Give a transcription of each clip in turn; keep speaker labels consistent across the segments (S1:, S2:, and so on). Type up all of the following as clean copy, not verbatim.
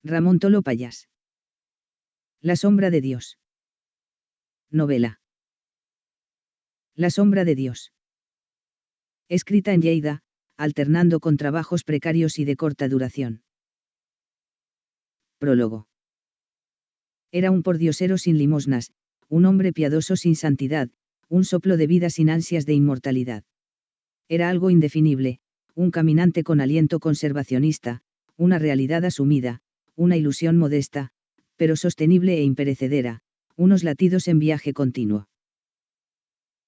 S1: Ramón Tolo Payás. La sombra de Dios. Novela. La sombra de Dios. Escrita en Lleida, alternando con trabajos precarios y de corta duración. Prólogo. Era un pordiosero sin limosnas, un hombre piadoso sin santidad, un soplo de vida sin ansias de inmortalidad. Era algo indefinible, un caminante con aliento conservacionista, una realidad asumida, una ilusión modesta, pero sostenible e imperecedera, unos latidos en viaje continuo.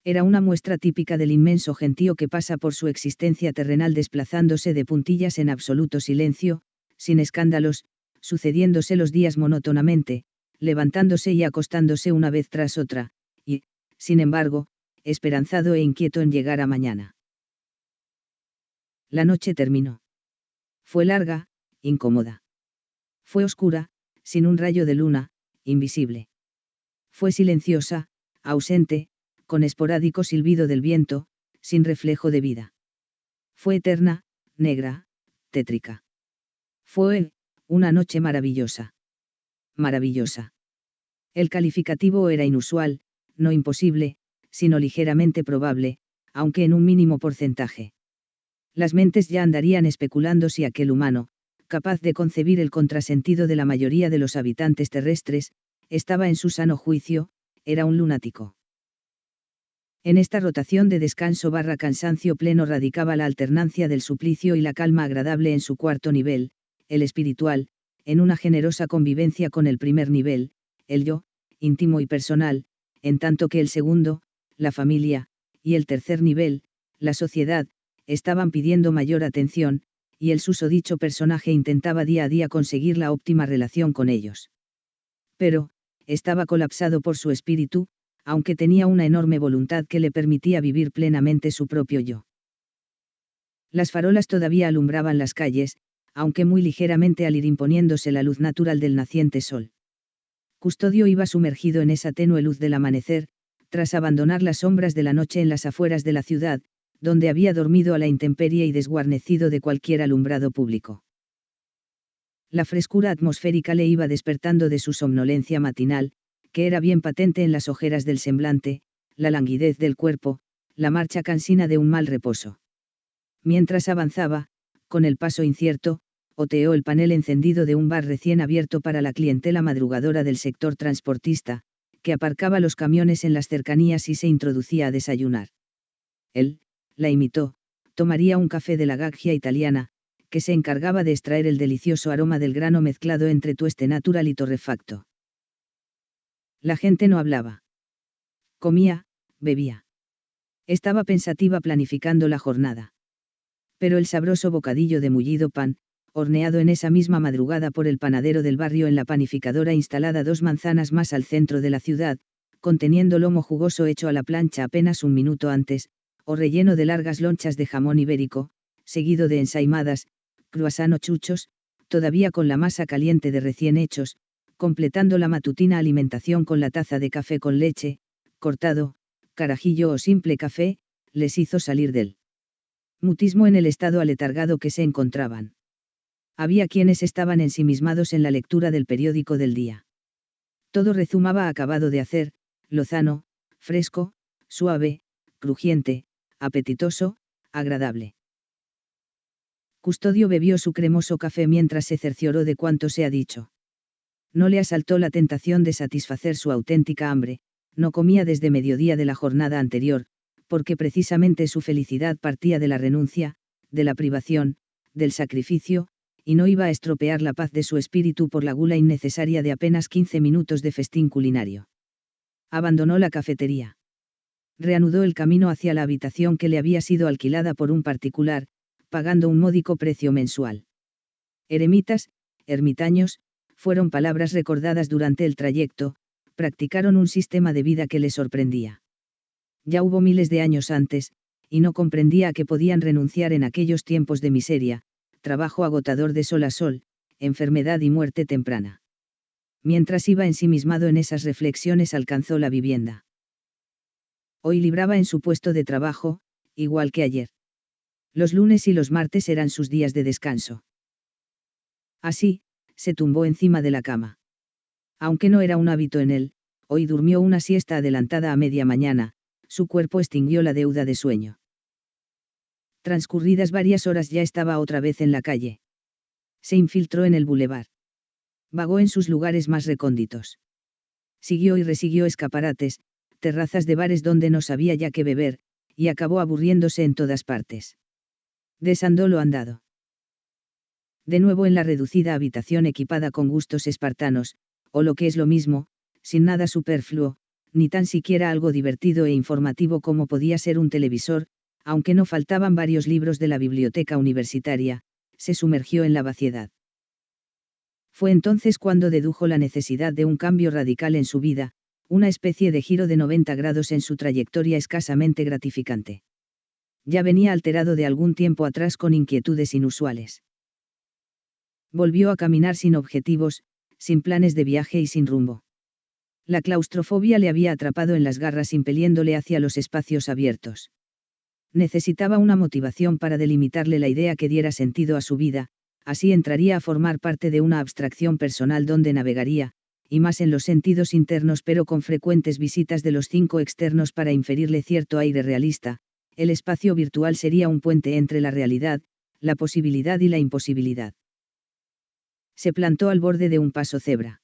S1: Era una muestra típica del inmenso gentío que pasa por su existencia terrenal desplazándose de puntillas en absoluto silencio, sin escándalos, sucediéndose los días monótonamente, levantándose y acostándose una vez tras otra, y, sin embargo, esperanzado e inquieto en llegar a mañana. La noche terminó. Fue larga, incómoda. Fue oscura, sin un rayo de luna, invisible. Fue silenciosa, ausente, con esporádico silbido del viento, sin reflejo de vida. Fue eterna, negra, tétrica. Fue, una noche maravillosa. Maravillosa. El calificativo era inusual, no imposible, sino ligeramente probable, aunque en un mínimo porcentaje. Las mentes ya andarían especulando si aquel humano, capaz de concebir el contrasentido de la mayoría de los habitantes terrestres, estaba en su sano juicio, era un lunático. En esta rotación de descanso / cansancio pleno radicaba la alternancia del suplicio y la calma agradable en su cuarto nivel, el espiritual, en una generosa convivencia con el primer nivel, el yo, íntimo y personal, en tanto que el segundo, la familia, y el tercer nivel, la sociedad, estaban pidiendo mayor atención, y el susodicho personaje intentaba día a día conseguir la óptima relación con ellos. Pero, estaba colapsado por su espíritu, aunque tenía una enorme voluntad que le permitía vivir plenamente su propio yo. Las farolas todavía alumbraban las calles, aunque muy ligeramente al ir imponiéndose la luz natural del naciente sol. Custodio iba sumergido en esa tenue luz del amanecer, tras abandonar las sombras de la noche en las afueras de la ciudad, donde había dormido a la intemperie y desguarnecido de cualquier alumbrado público. La frescura atmosférica le iba despertando de su somnolencia matinal, que era bien patente en las ojeras del semblante, la languidez del cuerpo, la marcha cansina de un mal reposo. Mientras avanzaba, con el paso incierto, oteó el panel encendido de un bar recién abierto para la clientela madrugadora del sector transportista, que aparcaba los camiones en las cercanías y se introducía a desayunar. Él, la imitó, tomaría un café de la Gaggia italiana, que se encargaba de extraer el delicioso aroma del grano mezclado entre tueste natural y torrefacto. La gente no hablaba. Comía, bebía. Estaba pensativa planificando la jornada. Pero el sabroso bocadillo de mullido pan, horneado en esa misma madrugada por el panadero del barrio en la panificadora instalada 2 manzanas más al centro de la ciudad, conteniendo lomo jugoso hecho a la plancha apenas un minuto antes, o relleno de largas lonchas de jamón ibérico, seguido de ensaimadas, croissant o chuchos, todavía con la masa caliente de recién hechos, completando la matutina alimentación con la taza de café con leche, cortado, carajillo o simple café, les hizo salir del mutismo en el estado aletargado que se encontraban. Había quienes estaban ensimismados en la lectura del periódico del día. Todo rezumaba acabado de hacer, lozano, fresco, suave, crujiente, apetitoso, agradable. Custodio bebió su cremoso café mientras se cercioró de cuanto se ha dicho. No le asaltó la tentación de satisfacer su auténtica hambre, no comía desde mediodía de la jornada anterior, porque precisamente su felicidad partía de la renuncia, de la privación, del sacrificio, y no iba a estropear la paz de su espíritu por la gula innecesaria de apenas 15 minutos de festín culinario. Abandonó la cafetería. Reanudó el camino hacia la habitación que le había sido alquilada por un particular, pagando un módico precio mensual. Eremitas, ermitaños, fueron palabras recordadas durante el trayecto, practicaron un sistema de vida que le sorprendía. Ya hubo miles de años antes, y no comprendía a qué podían renunciar en aquellos tiempos de miseria, trabajo agotador de sol a sol, enfermedad y muerte temprana. Mientras iba ensimismado en esas reflexiones alcanzó la vivienda. Hoy libraba en su puesto de trabajo, igual que ayer. Los lunes y los martes eran sus días de descanso. Así, se tumbó encima de la cama. Aunque no era un hábito en él, hoy durmió una siesta adelantada a media mañana, su cuerpo extinguió la deuda de sueño. Transcurridas varias horas ya estaba otra vez en la calle. Se infiltró en el bulevar. Vagó en sus lugares más recónditos. Siguió y resiguió escaparates, terrazas de bares donde no sabía ya qué beber, y acabó aburriéndose en todas partes. Desandó lo andado. De nuevo en la reducida habitación equipada con gustos espartanos, o lo que es lo mismo, sin nada superfluo, ni tan siquiera algo divertido e informativo como podía ser un televisor, aunque no faltaban varios libros de la biblioteca universitaria, se sumergió en la vaciedad. Fue entonces cuando dedujo la necesidad de un cambio radical en su vida, una especie de giro de 90 grados en su trayectoria escasamente gratificante. Ya venía alterado de algún tiempo atrás con inquietudes inusuales. Volvió a caminar sin objetivos, sin planes de viaje y sin rumbo. La claustrofobia le había atrapado en las garras impeliéndole hacia los espacios abiertos. Necesitaba una motivación para delimitarle la idea que diera sentido a su vida, así entraría a formar parte de una abstracción personal donde navegaría, y más en los sentidos internos pero con frecuentes visitas de los 5 externos para inferirle cierto aire realista. El espacio virtual sería un puente entre la realidad, la posibilidad y la imposibilidad. Se plantó al borde de un paso cebra.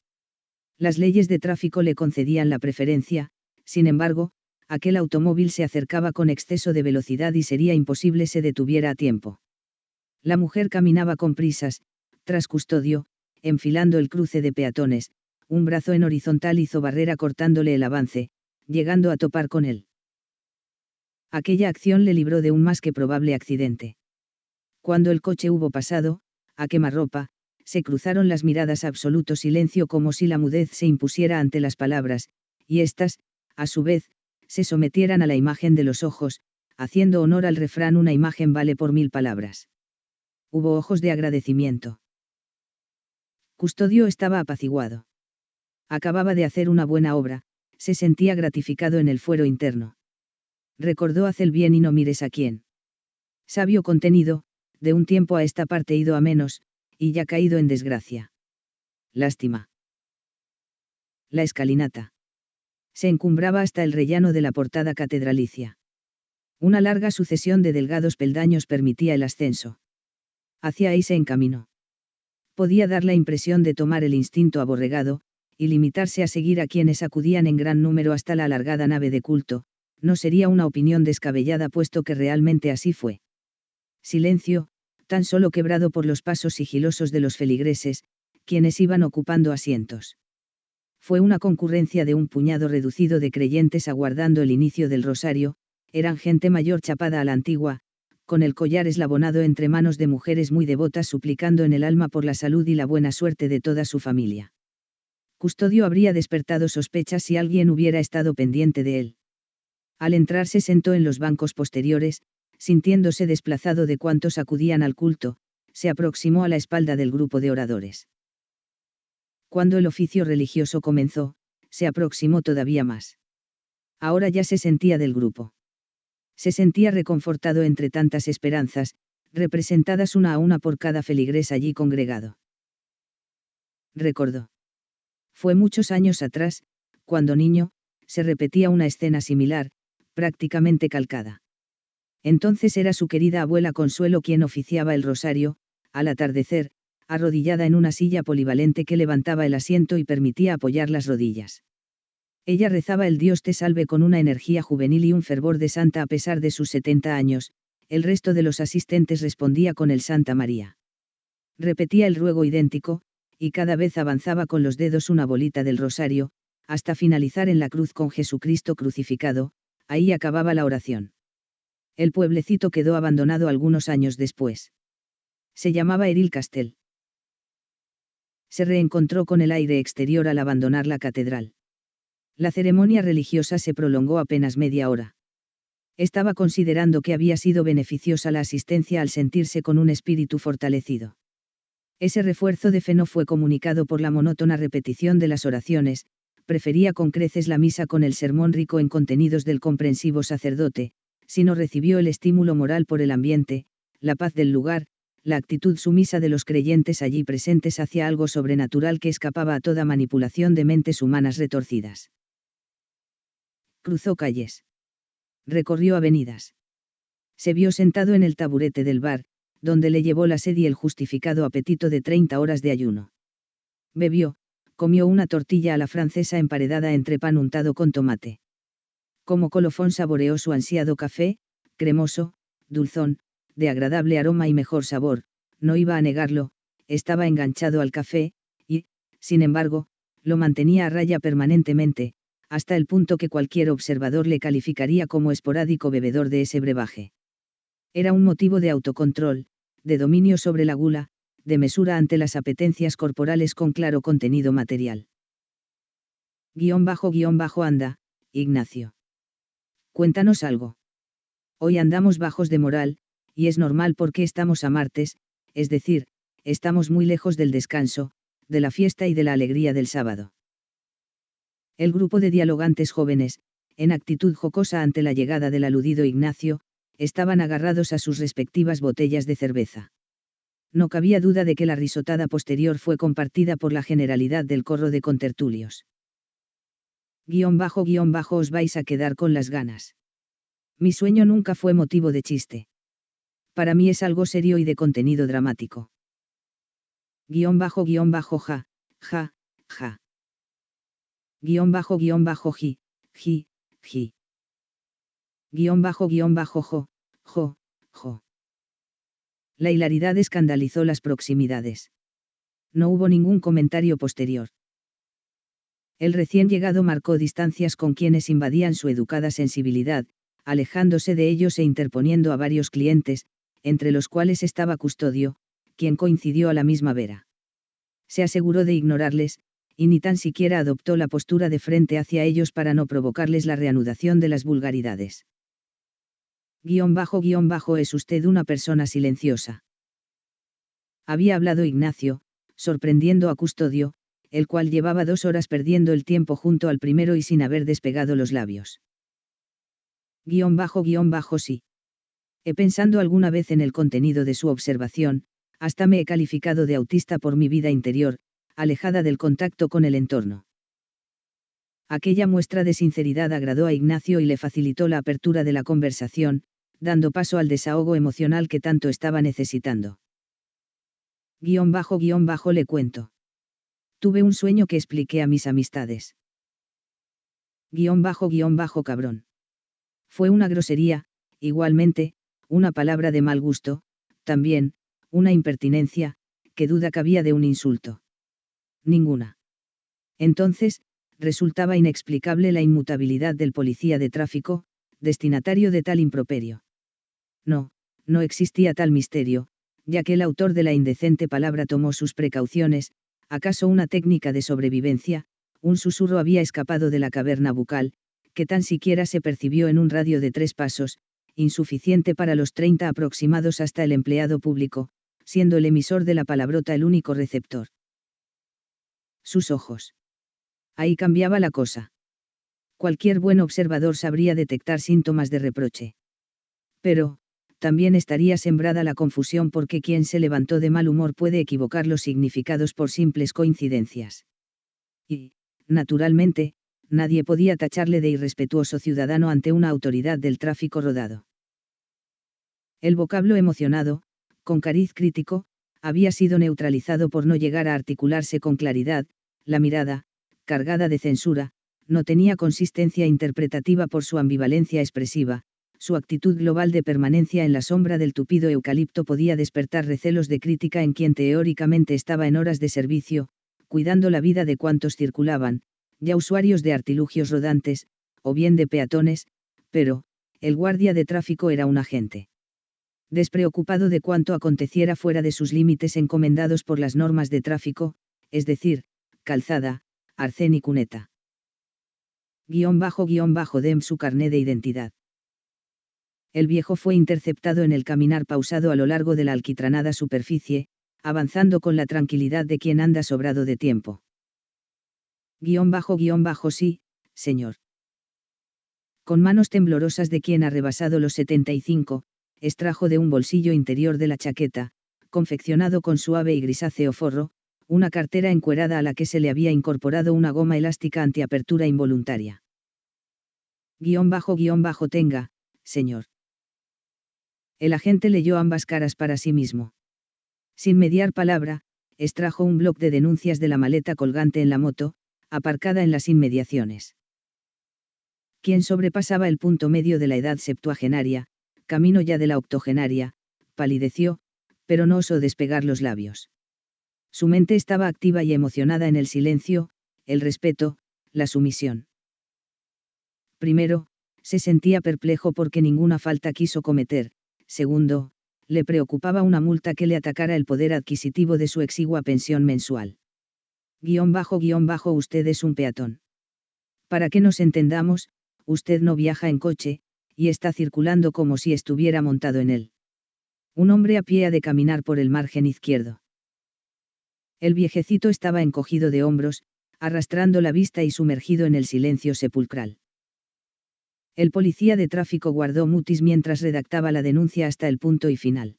S1: Las leyes de tráfico le concedían la preferencia, sin embargo, aquel automóvil se acercaba con exceso de velocidad y sería imposible se detuviera a tiempo. La mujer caminaba con prisas, tras Custodio, enfilando el cruce de peatones, un brazo en horizontal hizo barrera cortándole el avance, llegando a topar con él. Aquella acción le libró de un más que probable accidente. Cuando el coche hubo pasado, a quemarropa, se cruzaron las miradas, absoluto silencio, como si la mudez se impusiera ante las palabras, y éstas, a su vez, se sometieran a la imagen de los ojos, haciendo honor al refrán: una imagen vale por 1000 palabras. Hubo ojos de agradecimiento. Custodio estaba apaciguado. Acababa de hacer una buena obra, se sentía gratificado en el fuero interno. Recordó: haz el bien y no mires a quién. Sabio contenido, de un tiempo a esta parte ido a menos, y ya caído en desgracia. Lástima. La escalinata. Se encumbraba hasta el rellano de la portada catedralicia. Una larga sucesión de delgados peldaños permitía el ascenso. Hacia ahí se encaminó. Podía dar la impresión de tomar el instinto aborregado, y limitarse a seguir a quienes acudían en gran número hasta la alargada nave de culto. No sería una opinión descabellada puesto que realmente así fue. Silencio, tan solo quebrado por los pasos sigilosos de los feligreses, quienes iban ocupando asientos. Fue una concurrencia de un puñado reducido de creyentes aguardando el inicio del rosario, eran gente mayor chapada a la antigua, con el collar eslabonado entre manos de mujeres muy devotas suplicando en el alma por la salud y la buena suerte de toda su familia. Custodio habría despertado sospechas si alguien hubiera estado pendiente de él. Al entrar se sentó en los bancos posteriores, sintiéndose desplazado de cuantos acudían al culto, se aproximó a la espalda del grupo de oradores. Cuando el oficio religioso comenzó, se aproximó todavía más. Ahora ya se sentía del grupo. Se sentía reconfortado entre tantas esperanzas, representadas una a una por cada feligrés allí congregado. Recordó. Fue muchos años atrás, cuando niño, se repetía una escena similar, prácticamente calcada. Entonces era su querida abuela Consuelo quien oficiaba el rosario, al atardecer, arrodillada en una silla polivalente que levantaba el asiento y permitía apoyar las rodillas. Ella rezaba el Dios te salve con una energía juvenil y un fervor de santa a pesar de sus 70 años, el resto de los asistentes respondía con el Santa María. Repetía el ruego idéntico, y cada vez avanzaba con los dedos una bolita del rosario, hasta finalizar en la cruz con Jesucristo crucificado. Ahí acababa la oración. El pueblecito quedó abandonado algunos años después. Se llamaba Eril Castell. Se reencontró con el aire exterior al abandonar la catedral. La ceremonia religiosa se prolongó apenas media hora. Estaba considerando que había sido beneficiosa la asistencia al sentirse con un espíritu fortalecido. Ese refuerzo de fe no fue comunicado por la monótona repetición de las oraciones, prefería con creces la misa con el sermón rico en contenidos del comprensivo sacerdote, sino recibió el estímulo moral por el ambiente, la paz del lugar, la actitud sumisa de los creyentes allí presentes hacia algo sobrenatural que escapaba a toda manipulación de mentes humanas retorcidas. Cruzó calles. Recorrió avenidas. Se vio sentado en el taburete del bar, donde le llevó la sed y el justificado apetito de 30 horas de ayuno. Bebió, comió una tortilla a la francesa emparedada entre pan untado con tomate. Como colofón saboreó su ansiado café, cremoso, dulzón, de agradable aroma y mejor sabor, no iba a negarlo, estaba enganchado al café, y, sin embargo, lo mantenía a raya permanentemente, hasta el punto que cualquier observador le calificaría como esporádico bebedor de ese brebaje. Era un motivo de autocontrol, de dominio sobre la gula, de mesura ante las apetencias corporales con claro contenido material. __anda, Ignacio. Cuéntanos algo. Hoy andamos bajos de moral, y es normal porque estamos a martes, es decir, estamos muy lejos del descanso, de la fiesta y de la alegría del sábado. El grupo de dialogantes jóvenes, en actitud jocosa ante la llegada del aludido Ignacio, estaban agarrados a sus respectivas botellas de cerveza. No cabía duda de que la risotada posterior fue compartida por la generalidad del corro de contertulios. __, os vais a quedar con las ganas. Mi sueño nunca fue motivo de chiste. Para mí es algo serio y de contenido dramático. __, ja, ja. __, ji, ji. __, jo, jo. La hilaridad escandalizó las proximidades. No hubo ningún comentario posterior. El recién llegado marcó distancias con quienes invadían su educada sensibilidad, alejándose de ellos e interponiendo a varios clientes, entre los cuales estaba Custodio, quien coincidió a la misma vera. Se aseguró de ignorarles, y ni tan siquiera adoptó la postura de frente hacia ellos para no provocarles la reanudación de las vulgaridades. __, es usted una persona silenciosa. Había hablado Ignacio, sorprendiendo a Custodio, el cual llevaba 2 horas perdiendo el tiempo junto al primero y sin haber despegado los labios. __, sí. He pensado alguna vez en el contenido de su observación, hasta me he calificado de autista por mi vida interior, alejada del contacto con el entorno. Aquella muestra de sinceridad agradó a Ignacio y le facilitó la apertura de la conversación, dando paso al desahogo emocional que tanto estaba necesitando. __, le cuento. Tuve un sueño que expliqué a mis amistades. __, cabrón. Fue una grosería, igualmente, una palabra de mal gusto, también, una impertinencia, que duda cabía de un insulto. Ninguna. Entonces, resultaba inexplicable la inmutabilidad del policía de tráfico, destinatario de tal improperio. No existía tal misterio, ya que el autor de la indecente palabra tomó sus precauciones, acaso una técnica de sobrevivencia, un susurro había escapado de la caverna bucal, que tan siquiera se percibió en un radio de 3 pasos, insuficiente para los 30 aproximados hasta el empleado público, siendo el emisor de la palabrota el único receptor. Sus ojos. Ahí cambiaba la cosa. Cualquier buen observador sabría detectar síntomas de reproche. Pero, también estaría sembrada la confusión porque quien se levantó de mal humor puede equivocar los significados por simples coincidencias. Y, naturalmente, nadie podía tacharle de irrespetuoso ciudadano ante una autoridad del tráfico rodado. El vocablo emocionado, con cariz crítico, había sido neutralizado por no llegar a articularse con claridad, la mirada, cargada de censura, no tenía consistencia interpretativa por su ambivalencia expresiva, su actitud global de permanencia en la sombra del tupido eucalipto podía despertar recelos de crítica en quien teóricamente estaba en horas de servicio, cuidando la vida de cuantos circulaban, ya usuarios de artilugios rodantes, o bien de peatones, pero, el guardia de tráfico era un agente despreocupado de cuanto aconteciera fuera de sus límites encomendados por las normas de tráfico, es decir, calzada, arcén y cuneta. __, su carné de identidad. El viejo fue interceptado en el caminar pausado a lo largo de la alquitranada superficie, avanzando con la tranquilidad de quien anda sobrado de tiempo. Sí, señor. Con manos temblorosas de quien ha rebasado los 75, extrajo de un bolsillo interior de la chaqueta, confeccionado con suave y grisáceo forro, una cartera encuerada a la que se le había incorporado una goma elástica antiapertura involuntaria. __tenga, señor. El agente leyó ambas caras para sí mismo. Sin mediar palabra, extrajo un bloc de denuncias de la maleta colgante en la moto, aparcada en las inmediaciones. Quien sobrepasaba el punto medio de la edad septuagenaria, camino ya de la octogenaria, palideció, pero no osó despegar los labios. Su mente estaba activa y emocionada en el silencio, el respeto, la sumisión. Primero, se sentía perplejo porque ninguna falta quiso cometer. Segundo, le preocupaba una multa que le atacara el poder adquisitivo de su exigua pensión mensual. Usted es un peatón. Para que nos entendamos, usted no viaja en coche, y está circulando como si estuviera montado en él. Un hombre a pie ha de caminar por el margen izquierdo. El viejecito estaba encogido de hombros, arrastrando la vista y sumergido en el silencio sepulcral. El policía de tráfico guardó mutis mientras redactaba la denuncia hasta el punto y final.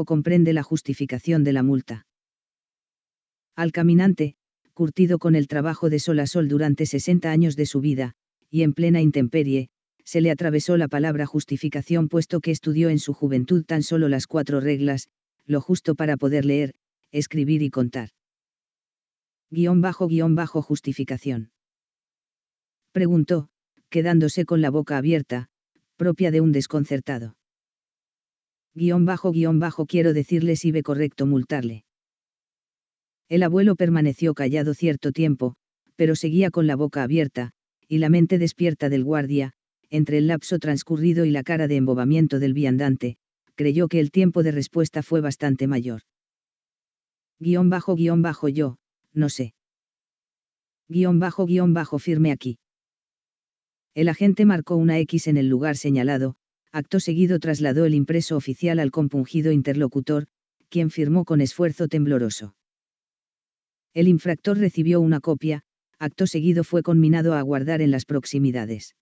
S1: Comprende la justificación de la multa. Al caminante, curtido con el trabajo de sol a sol durante 60 años de su vida, y en plena intemperie, se le atravesó la palabra justificación puesto que estudió en su juventud tan solo las 4 reglas, lo justo para poder leer, escribir y contar. Justificación. Preguntó, quedándose con la boca abierta, propia de un desconcertado. Quiero decirle si ve correcto multarle. El abuelo permaneció callado cierto tiempo, pero seguía con la boca abierta, y la mente despierta del guardia, entre el lapso transcurrido y la cara de embobamiento del viandante, creyó que el tiempo de respuesta fue bastante mayor. Yo, no sé. Firme aquí. El agente marcó una X en el lugar señalado, acto seguido trasladó el impreso oficial al compungido interlocutor, quien firmó con esfuerzo tembloroso. El infractor recibió una copia, acto seguido fue conminado a aguardar en las proximidades.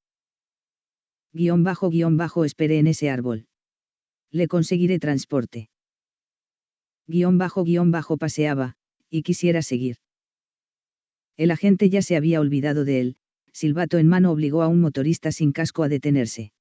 S1: Espere en ese árbol. Le conseguiré transporte. Paseaba, y quisiera seguir. El agente ya se había olvidado de él, silbato en mano obligó a un motorista sin casco a detenerse.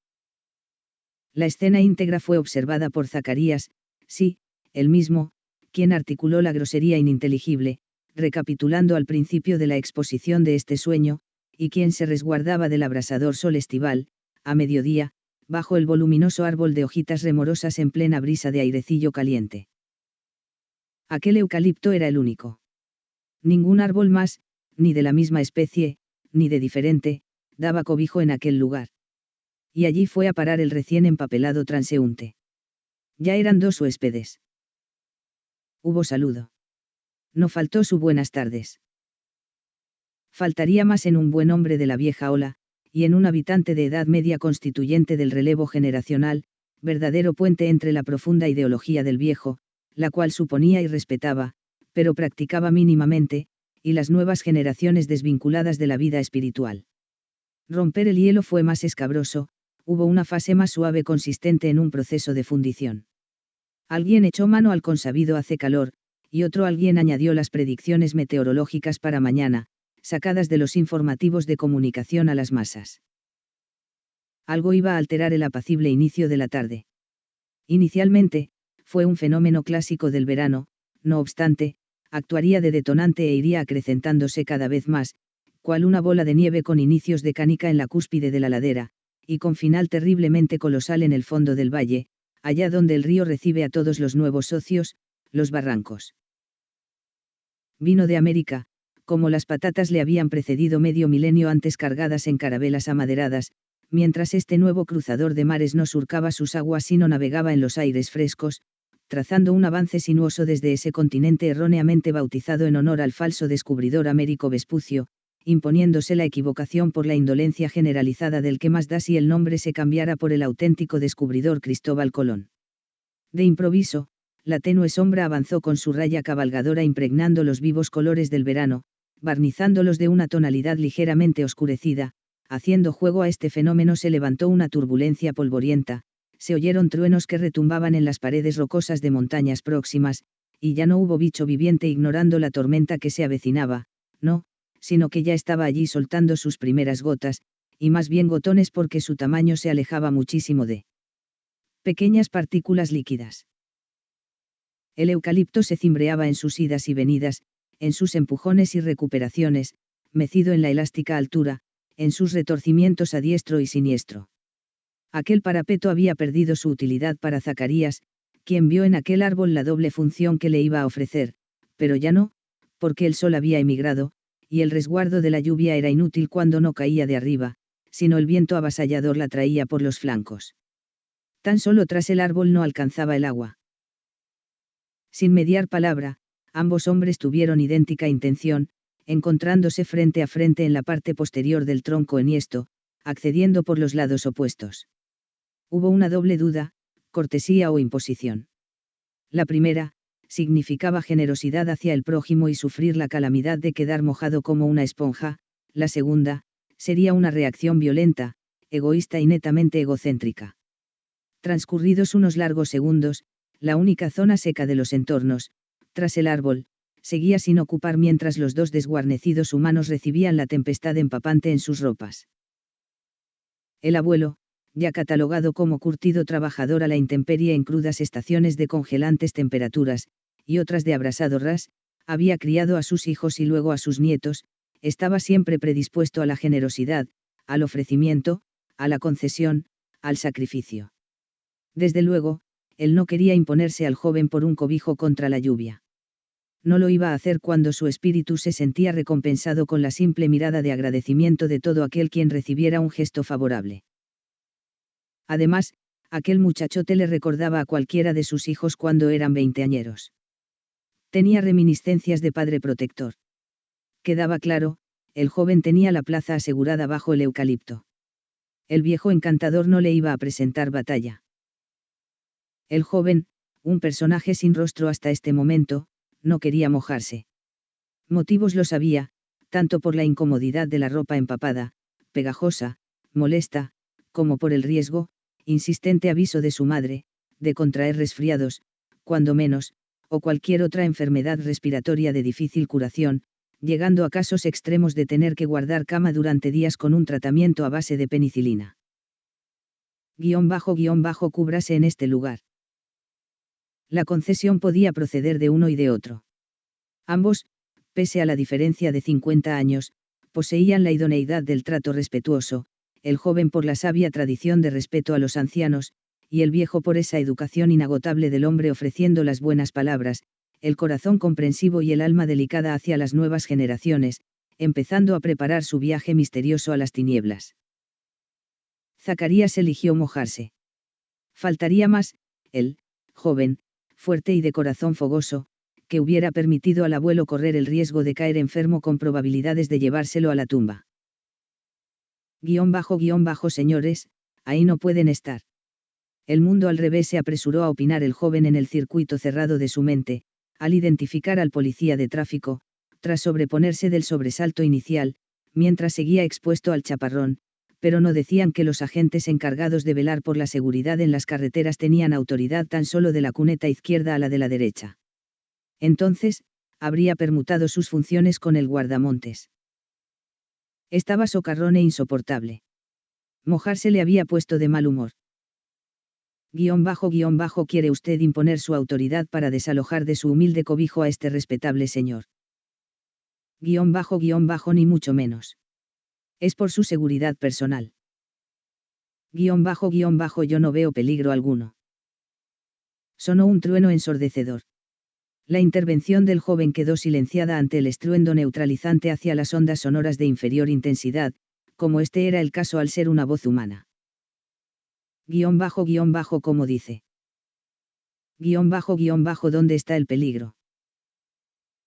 S1: La escena íntegra fue observada por Zacarías, sí, él mismo, quien articuló la grosería ininteligible, recapitulando al principio de la exposición de este sueño, y quien se resguardaba del abrasador sol estival, a mediodía, bajo el voluminoso árbol de hojitas remorosas en plena brisa de airecillo caliente. Aquel eucalipto era el único. Ningún árbol más, ni de la misma especie, ni de diferente, daba cobijo en aquel lugar. Y allí fue a parar el recién empapelado transeúnte. Ya eran 2 huéspedes. Hubo saludo. No faltó su buenas tardes. Faltaría más en un buen hombre de la vieja ola, y en un habitante de edad media constituyente del relevo generacional, verdadero puente entre la profunda ideología del viejo, la cual suponía y respetaba, pero practicaba mínimamente, y las nuevas generaciones desvinculadas de la vida espiritual. Romper el hielo fue más escabroso, hubo una fase más suave consistente en un proceso de fundición. Alguien echó mano al consabido hace calor, y otro alguien añadió las predicciones meteorológicas para mañana, sacadas de los informativos de comunicación a las masas. Algo iba a alterar el apacible inicio de la tarde. Inicialmente, fue un fenómeno clásico del verano, no obstante, actuaría de detonante e iría acrecentándose cada vez más, cual una bola de nieve con inicios de canica en la cúspide de la ladera, y con final terriblemente colosal en el fondo del valle, allá donde el río recibe a todos los nuevos socios, los barrancos. Vino de América, como las patatas le habían precedido medio milenio antes cargadas en carabelas amaderadas, mientras este nuevo cruzador de mares no surcaba sus aguas sino navegaba en los aires frescos, trazando un avance sinuoso desde ese continente erróneamente bautizado en honor al falso descubridor Américo Vespucio, imponiéndose la equivocación por la indolencia generalizada del que más da si el nombre se cambiara por el auténtico descubridor Cristóbal Colón. De improviso, la tenue sombra avanzó con su raya cabalgadora impregnando los vivos colores del verano, barnizándolos de una tonalidad ligeramente oscurecida, haciendo juego a este fenómeno se levantó una turbulencia polvorienta, se oyeron truenos que retumbaban en las paredes rocosas de montañas próximas, y ya no hubo bicho viviente ignorando la tormenta que se avecinaba, no, sino que ya estaba allí soltando sus primeras gotas, y más bien gotones porque su tamaño se alejaba muchísimo de pequeñas partículas líquidas. El eucalipto se cimbreaba en sus idas y venidas, en sus empujones y recuperaciones, mecido en la elástica altura, en sus retorcimientos a diestro y siniestro. Aquel parapeto había perdido su utilidad para Zacarías, quien vio en aquel árbol la doble función que le iba a ofrecer, pero ya no, porque el sol había emigrado, y el resguardo de la lluvia era inútil cuando no caía de arriba, sino el viento avasallador la traía por los flancos. Tan solo tras el árbol no alcanzaba el agua. Sin mediar palabra, ambos hombres tuvieron idéntica intención, encontrándose frente a frente en la parte posterior del tronco enhiesto, accediendo por los lados opuestos. Hubo una doble duda, cortesía o imposición. La primera, significaba generosidad hacia el prójimo y sufrir la calamidad de quedar mojado como una esponja; la segunda, sería una reacción violenta, egoísta y netamente egocéntrica. Transcurridos unos largos segundos, la única zona seca de los entornos, tras el árbol, seguía sin ocupar mientras los dos desguarnecidos humanos recibían la tempestad empapante en sus ropas. El abuelo, ya catalogado como curtido trabajador a la intemperie en crudas estaciones de congelantes temperaturas, y otras de abrasado ras, había criado a sus hijos y luego a sus nietos, estaba siempre predispuesto a la generosidad, al ofrecimiento, a la concesión, al sacrificio. Desde luego, él no quería imponerse al joven por un cobijo contra la lluvia. No lo iba a hacer cuando su espíritu se sentía recompensado con la simple mirada de agradecimiento de todo aquel quien recibiera un gesto favorable. Además, aquel muchachote le recordaba a cualquiera de sus hijos cuando eran veinteañeros. Tenía reminiscencias de padre protector. Quedaba claro, el joven tenía la plaza asegurada bajo el eucalipto. El viejo encantador no le iba a presentar batalla. El joven, un personaje sin rostro hasta este momento, no quería mojarse. Motivos los había, tanto por la incomodidad de la ropa empapada, pegajosa, molesta, como por el riesgo, insistente aviso de su madre, de contraer resfriados, cuando menos, o cualquier otra enfermedad respiratoria de difícil curación, llegando a casos extremos de tener que guardar cama durante días con un tratamiento a base de penicilina. __ cúbrase en este lugar. La concesión podía proceder de uno y de otro. Ambos, pese a la diferencia de 50 años, poseían la idoneidad del trato respetuoso, el joven por la sabia tradición de respeto a los ancianos, y el viejo por esa educación inagotable del hombre ofreciendo las buenas palabras, el corazón comprensivo y el alma delicada hacia las nuevas generaciones, empezando a preparar su viaje misterioso a las tinieblas. Zacarías eligió mojarse. Faltaría más, el joven, fuerte y de corazón fogoso, que hubiera permitido al abuelo correr el riesgo de caer enfermo con probabilidades de llevárselo a la tumba. __ señores, ahí no pueden estar. El mundo al revés, se apresuró a opinar el joven en el circuito cerrado de su mente, al identificar al policía de tráfico, tras sobreponerse del sobresalto inicial, mientras seguía expuesto al chaparrón, pero no decían que los agentes encargados de velar por la seguridad en las carreteras tenían autoridad tan solo de la cuneta izquierda a la de la derecha. Entonces, habría permutado sus funciones con el guardamontes. Estaba socarrón e insoportable. Mojarse le había puesto de mal humor. __ ¿quiere usted imponer su autoridad para desalojar de su humilde cobijo a este respetable señor? __ ni mucho menos. Es por su seguridad personal. __ yo no veo peligro alguno. Sonó un trueno ensordecedor. La intervención del joven quedó silenciada ante el estruendo neutralizante hacia las ondas sonoras de inferior intensidad, como este era el caso al ser una voz humana. __ ¿cómo dice? __ ¿dónde está el peligro?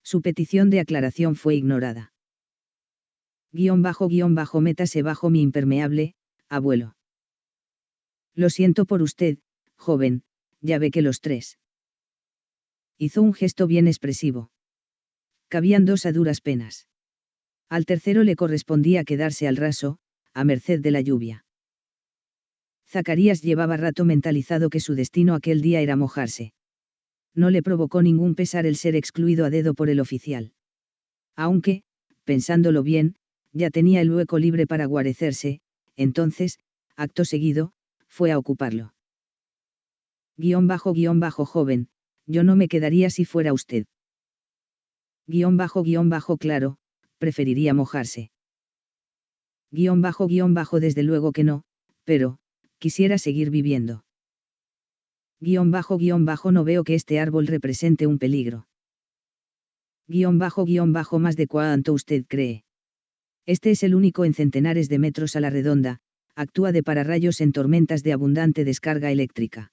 S1: Su petición de aclaración fue ignorada. __ métase bajo mi impermeable, abuelo. Lo siento por usted, joven, ya ve que los tres. Hizo un gesto bien expresivo. Cabían dos a duras penas. Al tercero le correspondía quedarse al raso, a merced de la lluvia. Zacarías llevaba rato mentalizado que su destino aquel día era mojarse. No le provocó ningún pesar el ser excluido a dedo por el oficial. Aunque, pensándolo bien, ya tenía el hueco libre para guarecerse, entonces, acto seguido, fue a ocuparlo. _joven, yo no me quedaría si fuera usted. Claro, preferiría mojarse. Desde luego que no, pero, quisiera seguir viviendo. No veo que este árbol represente un peligro. Más de cuánto usted cree. Este es el único en centenares de metros a la redonda, actúa de pararrayos en tormentas de abundante descarga eléctrica.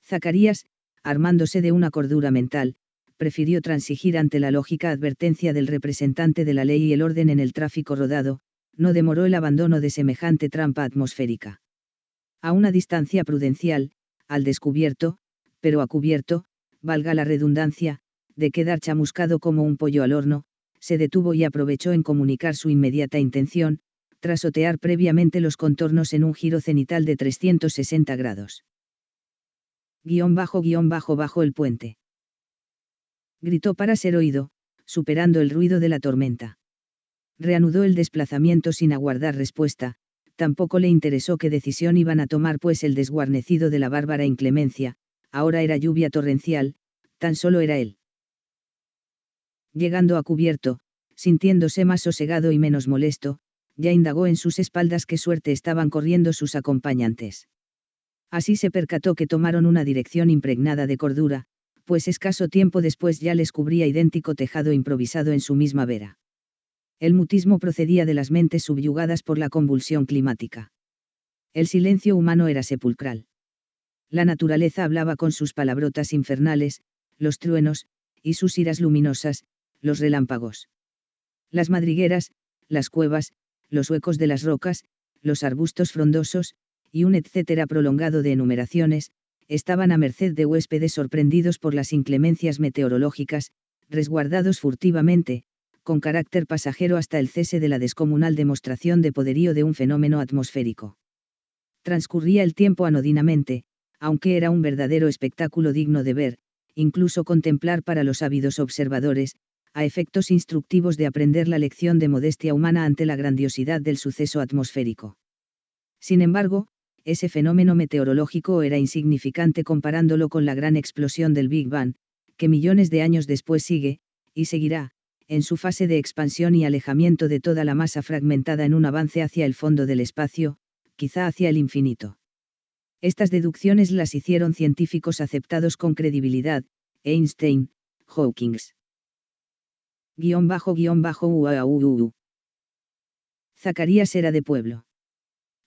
S1: Zacarías, armándose de una cordura mental, prefirió transigir ante la lógica advertencia del representante de la ley y el orden en el tráfico rodado, no demoró el abandono de semejante trampa atmosférica. A una distancia prudencial, al descubierto, pero a cubierto, valga la redundancia, de quedar chamuscado como un pollo al horno, se detuvo y aprovechó en comunicar su inmediata intención, tras otear previamente los contornos en un giro cenital de 360 grados. Bajo el puente. Gritó para ser oído, superando el ruido de la tormenta. Reanudó el desplazamiento sin aguardar respuesta, tampoco le interesó qué decisión iban a tomar pues el desguarnecido de la bárbara inclemencia, ahora era lluvia torrencial, tan solo era él. Llegando a cubierto, sintiéndose más sosegado y menos molesto, ya indagó en sus espaldas qué suerte estaban corriendo sus acompañantes. Así se percató que tomaron una dirección impregnada de cordura, pues escaso tiempo después ya les cubría idéntico tejado improvisado en su misma vera. El mutismo procedía de las mentes subyugadas por la convulsión climática. El silencio humano era sepulcral. La naturaleza hablaba con sus palabrotas infernales, los truenos, y sus iras luminosas, los relámpagos. Las madrigueras, las cuevas, los huecos de las rocas, los arbustos frondosos, y un etcétera prolongado de enumeraciones, estaban a merced de huéspedes sorprendidos por las inclemencias meteorológicas, resguardados furtivamente, con carácter pasajero hasta el cese de la descomunal demostración de poderío de un fenómeno atmosférico. Transcurría el tiempo anodinamente, aunque era un verdadero espectáculo digno de ver, incluso contemplar para los ávidos observadores, a efectos instructivos de aprender la lección de modestia humana ante la grandiosidad del suceso atmosférico. Sin embargo, ese fenómeno meteorológico era insignificante comparándolo con la gran explosión del Big Bang, que millones de años después sigue, y seguirá, en su fase de expansión y alejamiento de toda la masa fragmentada en un avance hacia el fondo del espacio, quizá hacia el infinito. Estas deducciones las hicieron científicos aceptados con credibilidad, Einstein, Hawkins. _UAUU. Zacarías era de pueblo.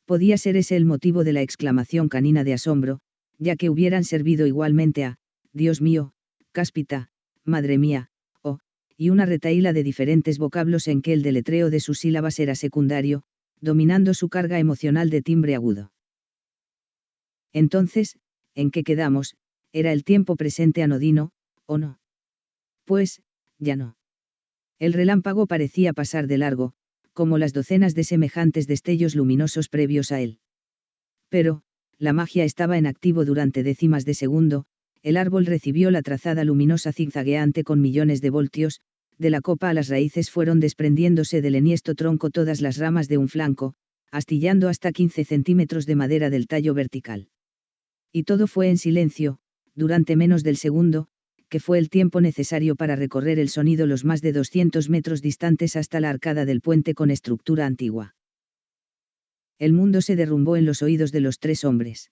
S1: Podía ser ese el motivo de la exclamación canina de asombro, ya que hubieran servido igualmente a, Dios mío, cáspita, madre mía, y una retahíla de diferentes vocablos en que el deletreo de sus sílabas era secundario, dominando su carga emocional de timbre agudo. Entonces, ¿en qué quedamos? ¿Era el tiempo presente anodino, o no? Pues, ya no. El relámpago parecía pasar de largo, como las docenas de semejantes destellos luminosos previos a él. Pero, la magia estaba en activo durante décimas de segundo, el árbol recibió la trazada luminosa zigzagueante con millones de voltios, de la copa a las raíces fueron desprendiéndose del enhiesto tronco todas las ramas de un flanco, astillando hasta 15 centímetros de madera del tallo vertical. Y todo fue en silencio, durante menos del segundo, que fue el tiempo necesario para recorrer el sonido los más de 200 metros distantes hasta la arcada del puente con estructura antigua. El mundo se derrumbó en los oídos de los tres hombres.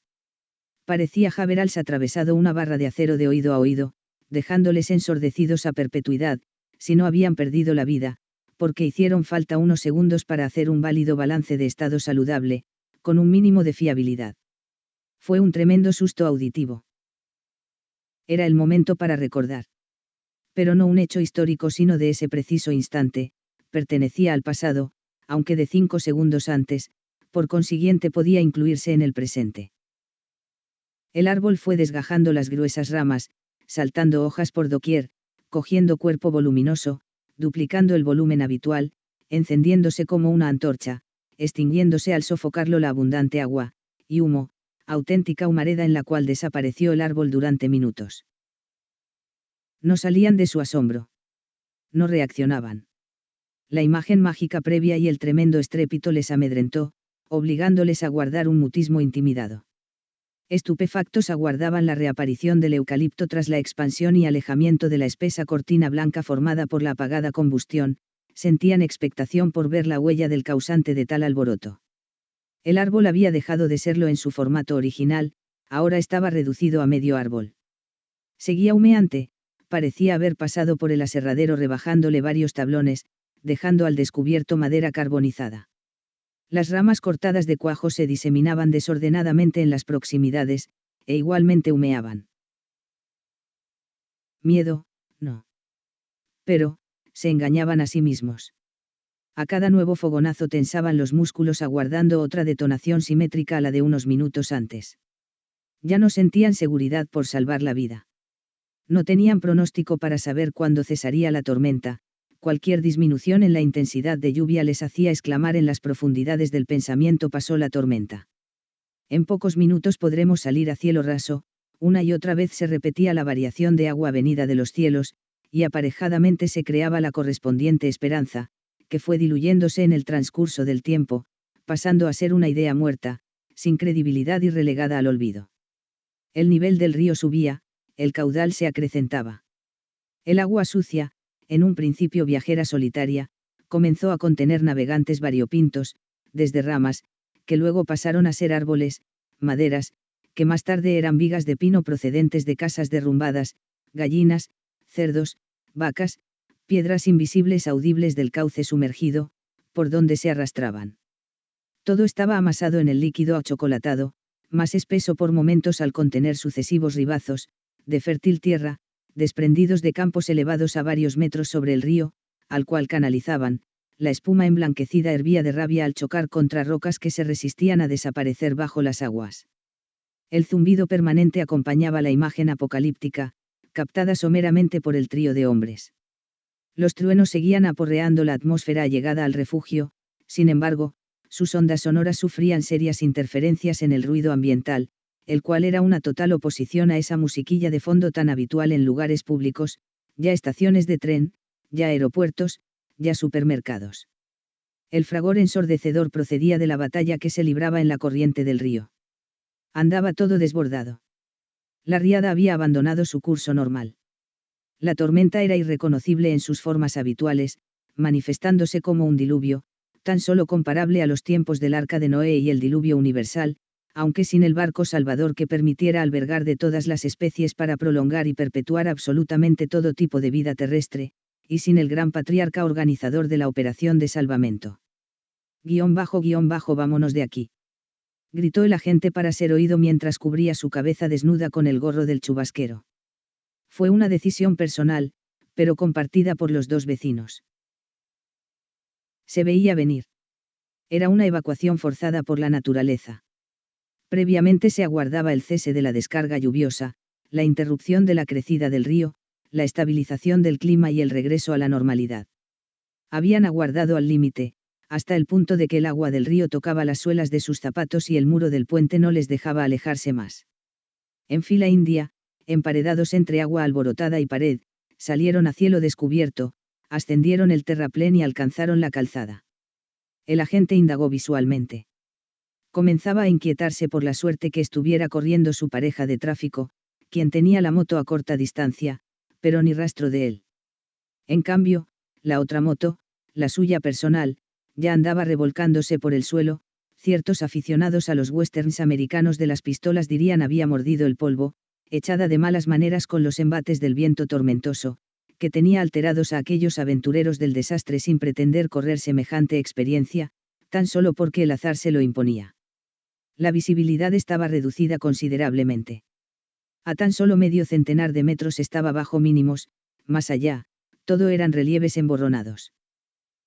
S1: Parecía haberles atravesado una barra de acero de oído a oído, dejándoles ensordecidos a perpetuidad, si no habían perdido la vida, porque hicieron falta unos segundos para hacer un válido balance de estado saludable, con un mínimo de fiabilidad. Fue un tremendo susto auditivo. Era el momento para recordar. Pero no un hecho histórico sino de ese preciso instante, pertenecía al pasado, aunque de 5 segundos antes, por consiguiente podía incluirse en el presente. El árbol fue desgajando las gruesas ramas, saltando hojas por doquier, cogiendo cuerpo voluminoso, duplicando el volumen habitual, encendiéndose como una antorcha, extinguiéndose al sofocarlo la abundante agua, y humo, auténtica humareda en la cual desapareció el árbol durante minutos. No salían de su asombro. No reaccionaban. La imagen mágica previa y el tremendo estrépito les amedrentó, obligándoles a guardar un mutismo intimidado. Estupefactos aguardaban la reaparición del eucalipto tras la expansión y alejamiento de la espesa cortina blanca formada por la apagada combustión, sentían expectación por ver la huella del causante de tal alboroto. El árbol había dejado de serlo en su formato original, ahora estaba reducido a medio árbol. Seguía humeante, parecía haber pasado por el aserradero rebajándole varios tablones, dejando al descubierto madera carbonizada. Las ramas cortadas de cuajo se diseminaban desordenadamente en las proximidades, e igualmente humeaban. Miedo, no. Pero, se engañaban a sí mismos. A cada nuevo fogonazo tensaban los músculos aguardando otra detonación simétrica a la de unos minutos antes. Ya no sentían seguridad por salvar la vida. No tenían pronóstico para saber cuándo cesaría la tormenta, cualquier disminución en la intensidad de lluvia les hacía exclamar en las profundidades del pensamiento: pasó la tormenta. En pocos minutos podremos salir a cielo raso, una y otra vez se repetía la variación de agua venida de los cielos, y aparejadamente se creaba la correspondiente esperanza, que fue diluyéndose en el transcurso del tiempo, pasando a ser una idea muerta, sin credibilidad y relegada al olvido. El nivel del río subía, el caudal se acrecentaba. El agua sucia, en un principio viajera solitaria, comenzó a contener navegantes variopintos, desde ramas, que luego pasaron a ser árboles, maderas, que más tarde eran vigas de pino procedentes de casas derrumbadas, gallinas, cerdos, vacas, piedras invisibles audibles del cauce sumergido, por donde se arrastraban. Todo estaba amasado en el líquido achocolatado, más espeso por momentos al contener sucesivos ribazos, de fértil tierra, desprendidos de campos elevados a varios metros sobre el río, al cual canalizaban. La espuma emblanquecida hervía de rabia al chocar contra rocas que se resistían a desaparecer bajo las aguas. El zumbido permanente acompañaba la imagen apocalíptica, captada someramente por el trío de hombres. Los truenos seguían aporreando la atmósfera allegada al refugio, sin embargo, sus ondas sonoras sufrían serias interferencias en el ruido ambiental, el cual era una total oposición a esa musiquilla de fondo tan habitual en lugares públicos, ya estaciones de tren, ya aeropuertos, ya supermercados. El fragor ensordecedor procedía de la batalla que se libraba en la corriente del río. Andaba todo desbordado. La riada había abandonado su curso normal. La tormenta era irreconocible en sus formas habituales, manifestándose como un diluvio, tan solo comparable a los tiempos del Arca de Noé y el diluvio universal, aunque sin el barco salvador que permitiera albergar de todas las especies para prolongar y perpetuar absolutamente todo tipo de vida terrestre, y sin el gran patriarca organizador de la operación de salvamento. Vámonos de aquí. Gritó el agente para ser oído mientras cubría su cabeza desnuda con el gorro del chubasquero. Fue una decisión personal, pero compartida por los dos vecinos. Se veía venir. Era una evacuación forzada por la naturaleza. Previamente se aguardaba el cese de la descarga lluviosa, la interrupción de la crecida del río, la estabilización del clima y el regreso a la normalidad. Habían aguardado al límite, hasta el punto de que el agua del río tocaba las suelas de sus zapatos y el muro del puente no les dejaba alejarse más. En fila india, emparedados entre agua alborotada y pared, salieron a cielo descubierto, ascendieron el terraplén y alcanzaron la calzada. El agente indagó visualmente. Comenzaba a inquietarse por la suerte que estuviera corriendo su pareja de tráfico, quien tenía la moto a corta distancia, pero ni rastro de él. En cambio, la otra moto, la suya personal, ya andaba revolcándose por el suelo. Ciertos aficionados a los westerns americanos de las pistolas dirían había mordido el polvo, echada de malas maneras con los embates del viento tormentoso, que tenía alterados a aquellos aventureros del desastre sin pretender correr semejante experiencia, tan solo porque el azar se lo imponía. La visibilidad estaba reducida considerablemente. A tan solo medio centenar de metros estaba bajo mínimos, más allá, todo eran relieves emborronados.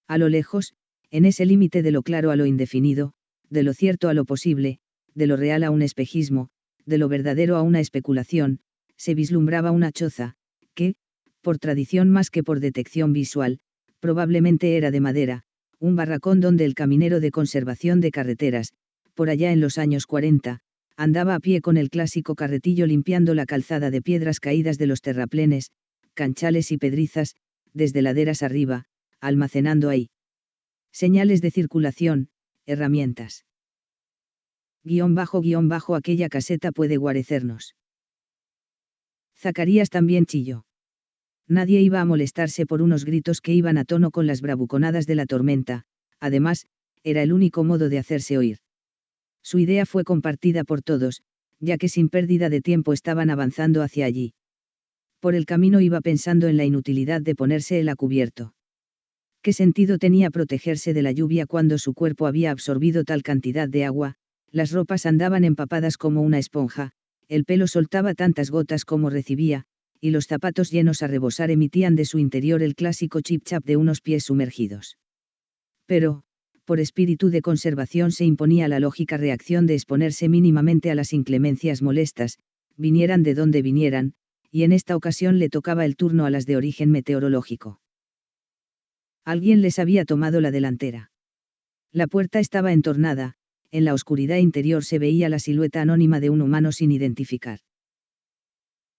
S1: A lo lejos, en ese límite de lo claro a lo indefinido, de lo cierto a lo posible, de lo real a un espejismo, de lo verdadero a una especulación, se vislumbraba una choza, que, por tradición más que por detección visual, probablemente era de madera, un barracón donde el caminero de conservación de carreteras, por allá en los años 40, andaba a pie con el clásico carretillo limpiando la calzada de piedras caídas de los terraplenes, canchales y pedrizas, desde laderas arriba, almacenando ahí señales de circulación, herramientas. Aquella caseta puede guarecernos. Zacarías también chilló. Nadie iba a molestarse por unos gritos que iban a tono con las bravuconadas de la tormenta, además, era el único modo de hacerse oír. Su idea fue compartida por todos, ya que sin pérdida de tiempo estaban avanzando hacia allí. Por el camino iba pensando en la inutilidad de ponerse el a cubierto. ¿Qué sentido tenía protegerse de la lluvia cuando su cuerpo había absorbido tal cantidad de agua? Las ropas andaban empapadas como una esponja, el pelo soltaba tantas gotas como recibía, y los zapatos llenos a rebosar emitían de su interior el clásico chip-chap de unos pies sumergidos. Pero, por espíritu de conservación se imponía la lógica reacción de exponerse mínimamente a las inclemencias molestas, vinieran de donde vinieran, y en esta ocasión le tocaba el turno a las de origen meteorológico. Alguien les había tomado la delantera. La puerta estaba entornada, en la oscuridad interior se veía la silueta anónima de un humano sin identificar.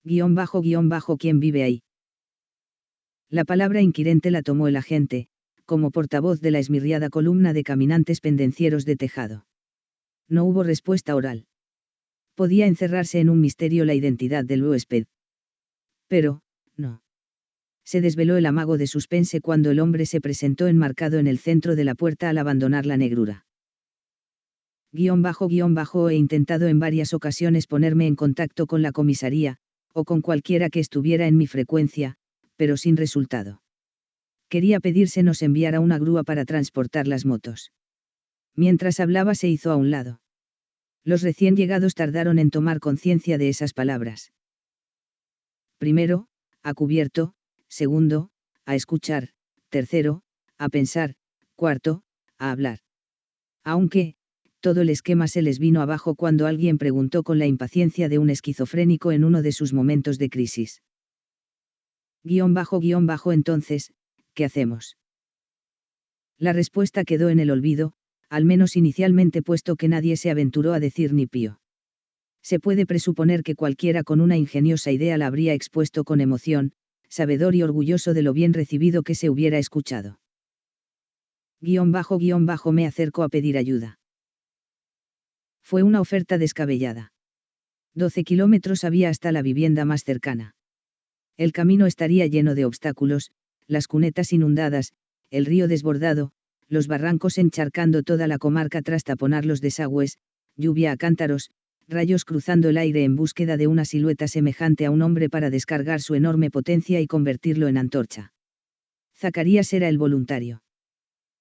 S1: ¿Quién vive ahí? La palabra inquirente la tomó el agente, como portavoz de la esmirriada columna de caminantes pendencieros de tejado. No hubo respuesta oral. Podía encerrarse en un misterio la identidad del huésped. Pero, no. Se desveló el amago de suspense cuando el hombre se presentó enmarcado en el centro de la puerta al abandonar la negrura. He intentado en varias ocasiones ponerme en contacto con la comisaría, o con cualquiera que estuviera en mi frecuencia, pero sin resultado. Quería pedirse nos enviara una grúa para transportar las motos. Mientras hablaba se hizo a un lado. Los recién llegados tardaron en tomar conciencia de esas palabras. Primero, a cubierto, segundo, a escuchar, tercero, a pensar, cuarto, a hablar. Aunque, todo el esquema se les vino abajo cuando alguien preguntó con la impaciencia de un esquizofrénico en uno de sus momentos de crisis. Entonces, ¿qué hacemos? La respuesta quedó en el olvido, al menos inicialmente puesto que nadie se aventuró a decir ni pío. Se puede presuponer que cualquiera con una ingeniosa idea la habría expuesto con emoción, sabedor y orgulloso de lo bien recibido que se hubiera escuchado. Me acerco a pedir ayuda. Fue una oferta descabellada. 12 kilómetros había hasta la vivienda más cercana. El camino estaría lleno de obstáculos, las cunetas inundadas, el río desbordado, los barrancos encharcando toda la comarca tras taponar los desagües, lluvia a cántaros, rayos cruzando el aire en búsqueda de una silueta semejante a un hombre para descargar su enorme potencia y convertirlo en antorcha. Zacarías era el voluntario.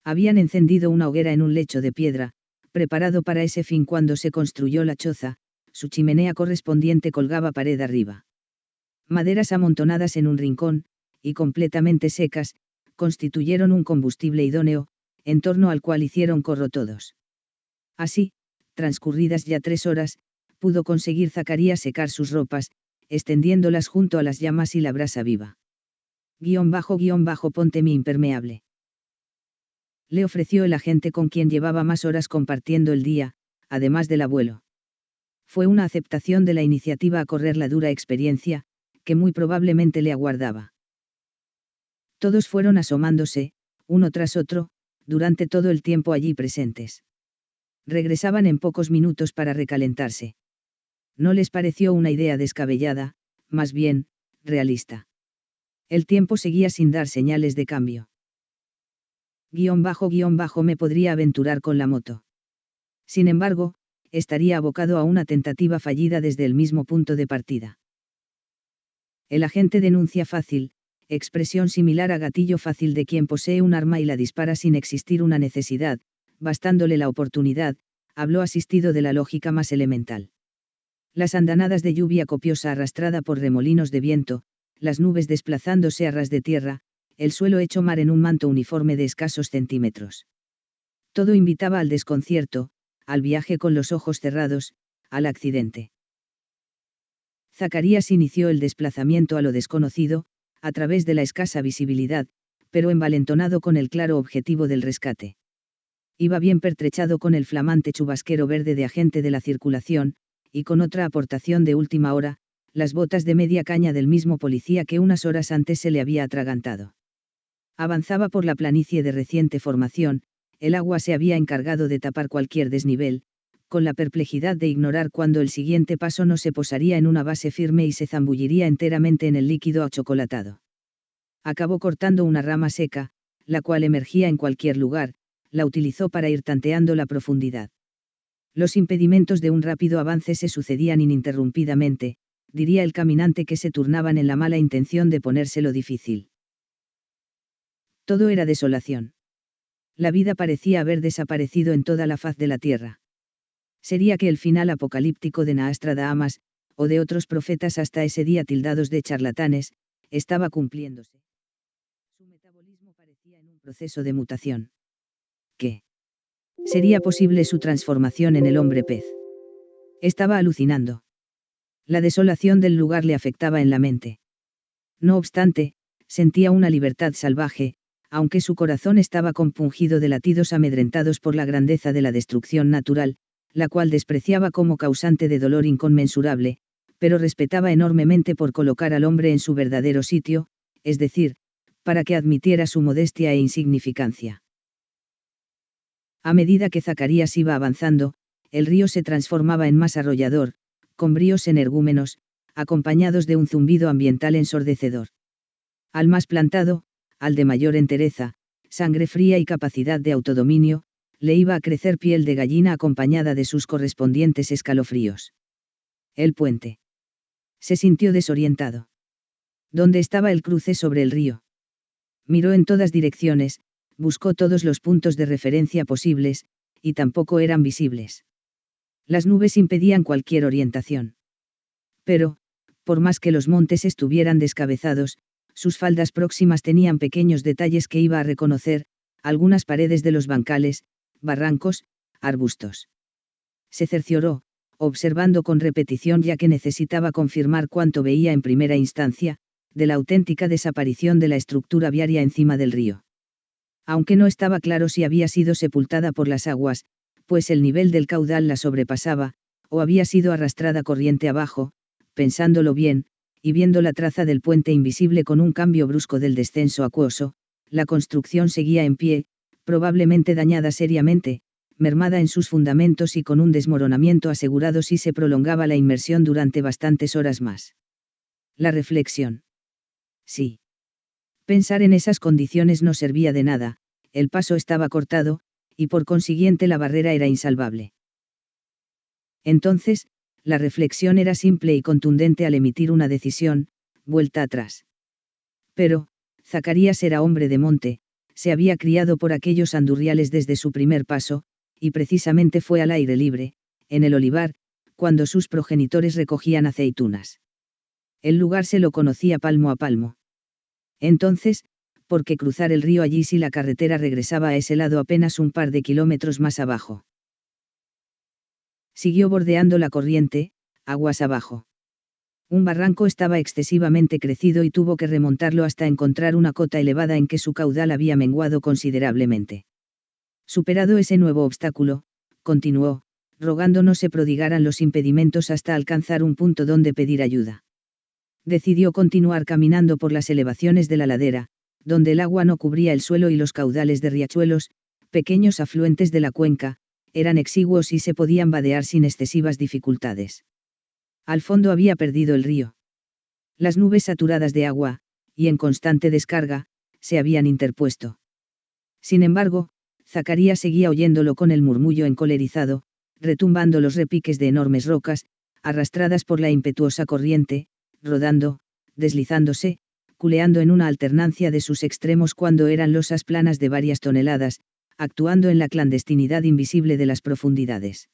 S1: Habían encendido una hoguera en un lecho de piedra, preparado para ese fin cuando se construyó la choza, su chimenea correspondiente colgaba pared arriba. Maderas amontonadas en un rincón, y completamente secas, constituyeron un combustible idóneo, en torno al cual hicieron corro todos. Así, transcurridas ya 3 horas, pudo conseguir Zacarías secar sus ropas, extendiéndolas junto a las llamas y la brasa viva. Ponte mi impermeable. Le ofreció el agente con quien llevaba más horas compartiendo el día, además del abuelo. Fue una aceptación de la iniciativa a correr la dura experiencia, que muy probablemente le aguardaba. Todos fueron asomándose, uno tras otro, durante todo el tiempo allí presentes. Regresaban en pocos minutos para recalentarse. No les pareció una idea descabellada, más bien, realista. El tiempo seguía sin dar señales de cambio. Me podría aventurar con la moto. Sin embargo, estaría abocado a una tentativa fallida desde el mismo punto de partida. El agente denuncia fácil, expresión similar a gatillo fácil de quien posee un arma y la dispara sin existir una necesidad, bastándole la oportunidad, habló asistido de la lógica más elemental. Las andanadas de lluvia copiosa arrastrada por remolinos de viento, las nubes desplazándose a ras de tierra, el suelo hecho mar en un manto uniforme de escasos centímetros. Todo invitaba al desconcierto, al viaje con los ojos cerrados, al accidente. Zacarías inició el desplazamiento a lo desconocido, a través de la escasa visibilidad, pero envalentonado con el claro objetivo del rescate. Iba bien pertrechado con el flamante chubasquero verde de agente de la circulación, y con otra aportación de última hora, las botas de media caña del mismo policía que unas horas antes se le había atragantado. Avanzaba por la planicie de reciente formación, el agua se había encargado de tapar cualquier desnivel, con la perplejidad de ignorar cuándo el siguiente paso no se posaría en una base firme y se zambulliría enteramente en el líquido achocolatado. Acabó cortando una rama seca, la cual emergía en cualquier lugar, la utilizó para ir tanteando la profundidad. Los impedimentos de un rápido avance se sucedían ininterrumpidamente, diría el caminante que se turnaban en la mala intención de ponérselo difícil. Todo era desolación. La vida parecía haber desaparecido en toda la faz de la tierra. Sería que el final apocalíptico de Nostradamus, o de otros profetas hasta ese día tildados de charlatanes, estaba cumpliéndose. Su metabolismo parecía en un proceso de mutación. ¿Qué? ¿Sería posible su transformación en el hombre pez? Estaba alucinando. La desolación del lugar le afectaba en la mente. No obstante, sentía una libertad salvaje, aunque su corazón estaba compungido de latidos amedrentados por la grandeza de la destrucción natural, la cual despreciaba como causante de dolor inconmensurable, pero respetaba enormemente por colocar al hombre en su verdadero sitio, es decir, para que admitiera su modestia e insignificancia. A medida que Zacarías iba avanzando, el río se transformaba en más arrollador, con bríos energúmenos, acompañados de un zumbido ambiental ensordecedor. Al más plantado, al de mayor entereza, sangre fría y capacidad de autodominio, le iba a crecer piel de gallina acompañada de sus correspondientes escalofríos. El puente. Se sintió desorientado. ¿Dónde estaba el cruce sobre el río? Miró en todas direcciones, buscó todos los puntos de referencia posibles, y tampoco eran visibles. Las nubes impedían cualquier orientación. Pero, por más que los montes estuvieran descabezados, sus faldas próximas tenían pequeños detalles que iba a reconocer, algunas paredes de los bancales, barrancos, arbustos. Se cercioró, observando con repetición ya que necesitaba confirmar cuanto veía en primera instancia, de la auténtica desaparición de la estructura viaria encima del río. Aunque no estaba claro si había sido sepultada por las aguas, pues el nivel del caudal la sobrepasaba, o había sido arrastrada corriente abajo, pensándolo bien, y viendo la traza del puente invisible con un cambio brusco del descenso acuoso, la construcción seguía en pie, probablemente dañada seriamente, mermada en sus fundamentos y con un desmoronamiento asegurado si se prolongaba la inmersión durante bastantes horas más. La reflexión. Sí. Pensar en esas condiciones no servía de nada, el paso estaba cortado, y por consiguiente la barrera era insalvable. Entonces, la reflexión era simple y contundente al emitir una decisión, vuelta atrás. Pero, Zacarías era hombre de monte, se había criado por aquellos andurriales desde su primer paso, y precisamente fue al aire libre, en el olivar, cuando sus progenitores recogían aceitunas. El lugar se lo conocía palmo a palmo. Entonces, ¿por qué cruzar el río allí si la carretera regresaba a ese lado apenas un par de kilómetros más abajo? Siguió bordeando la corriente, aguas abajo. Un barranco estaba excesivamente crecido y tuvo que remontarlo hasta encontrar una cota elevada en que su caudal había menguado considerablemente. Superado ese nuevo obstáculo, continuó, rogando no se prodigaran los impedimentos hasta alcanzar un punto donde pedir ayuda. Decidió continuar caminando por las elevaciones de la ladera, donde el agua no cubría el suelo y los caudales de riachuelos, pequeños afluentes de la cuenca, eran exiguos y se podían vadear sin excesivas dificultades. Al fondo había perdido el río. Las nubes saturadas de agua, y en constante descarga, se habían interpuesto. Sin embargo, Zacarías seguía oyéndolo con el murmullo encolerizado, retumbando los repiques de enormes rocas, arrastradas por la impetuosa corriente, rodando, deslizándose, culeando en una alternancia de sus extremos cuando eran losas planas de varias toneladas, actuando en la clandestinidad invisible de las profundidades.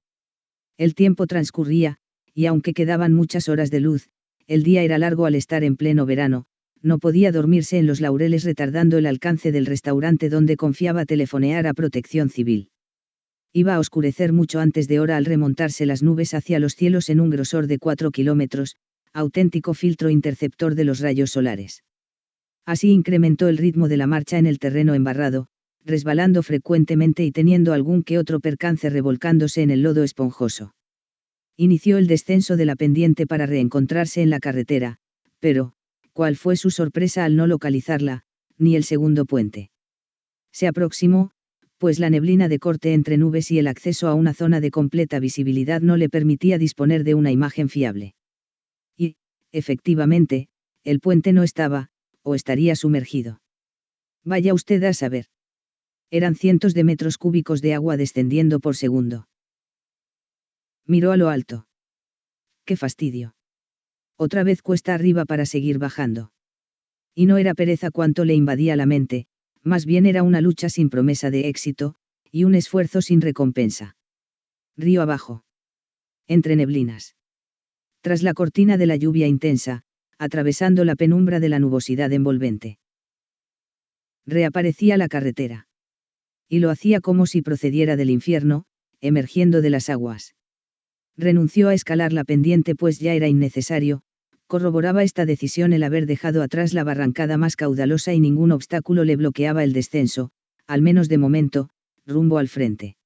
S1: El tiempo transcurría, y aunque quedaban muchas horas de luz, el día era largo al estar en pleno verano, no podía dormirse en los laureles retardando el alcance del restaurante donde confiaba telefonear a Protección Civil. Iba a oscurecer mucho antes de hora al remontarse las nubes hacia los cielos en un grosor de 4 kilómetros, auténtico filtro interceptor de los rayos solares. Así incrementó el ritmo de la marcha en el terreno embarrado, resbalando frecuentemente y teniendo algún que otro percance revolcándose en el lodo esponjoso. Inició el descenso de la pendiente para reencontrarse en la carretera, pero, ¿cuál fue su sorpresa al no localizarla, ni el segundo puente? Se aproximó, pues la neblina de corte entre nubes y el acceso a una zona de completa visibilidad no le permitía disponer de una imagen fiable. Y, efectivamente, el puente no estaba, o estaría sumergido. Vaya usted a saber. Eran cientos de metros cúbicos de agua descendiendo por segundo. Miró a lo alto. ¡Qué fastidio! Otra vez cuesta arriba para seguir bajando. Y no era pereza cuanto le invadía la mente, más bien era una lucha sin promesa de éxito, y un esfuerzo sin recompensa. Río abajo. Entre neblinas. Tras la cortina de la lluvia intensa, atravesando la penumbra de la nubosidad envolvente. Reaparecía la carretera. Y lo hacía como si procediera del infierno, emergiendo de las aguas. Renunció a escalar la pendiente pues ya era innecesario, corroboraba esta decisión el haber dejado atrás la barrancada más caudalosa y ningún obstáculo le bloqueaba el descenso, al menos de momento, rumbo al frente.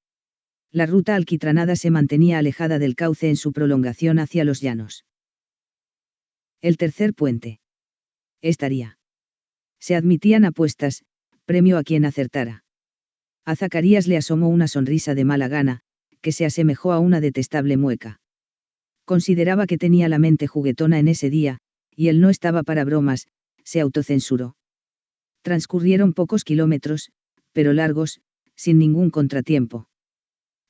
S1: La ruta alquitranada se mantenía alejada del cauce en su prolongación hacia los llanos. El tercer puente. Estaría. Se admitían apuestas, premio a quien acertara. A Zacarías le asomó una sonrisa de mala gana, que se asemejó a una detestable mueca. Consideraba que tenía la mente juguetona en ese día, y él no estaba para bromas, se autocensuró. Transcurrieron pocos kilómetros, pero largos, sin ningún contratiempo.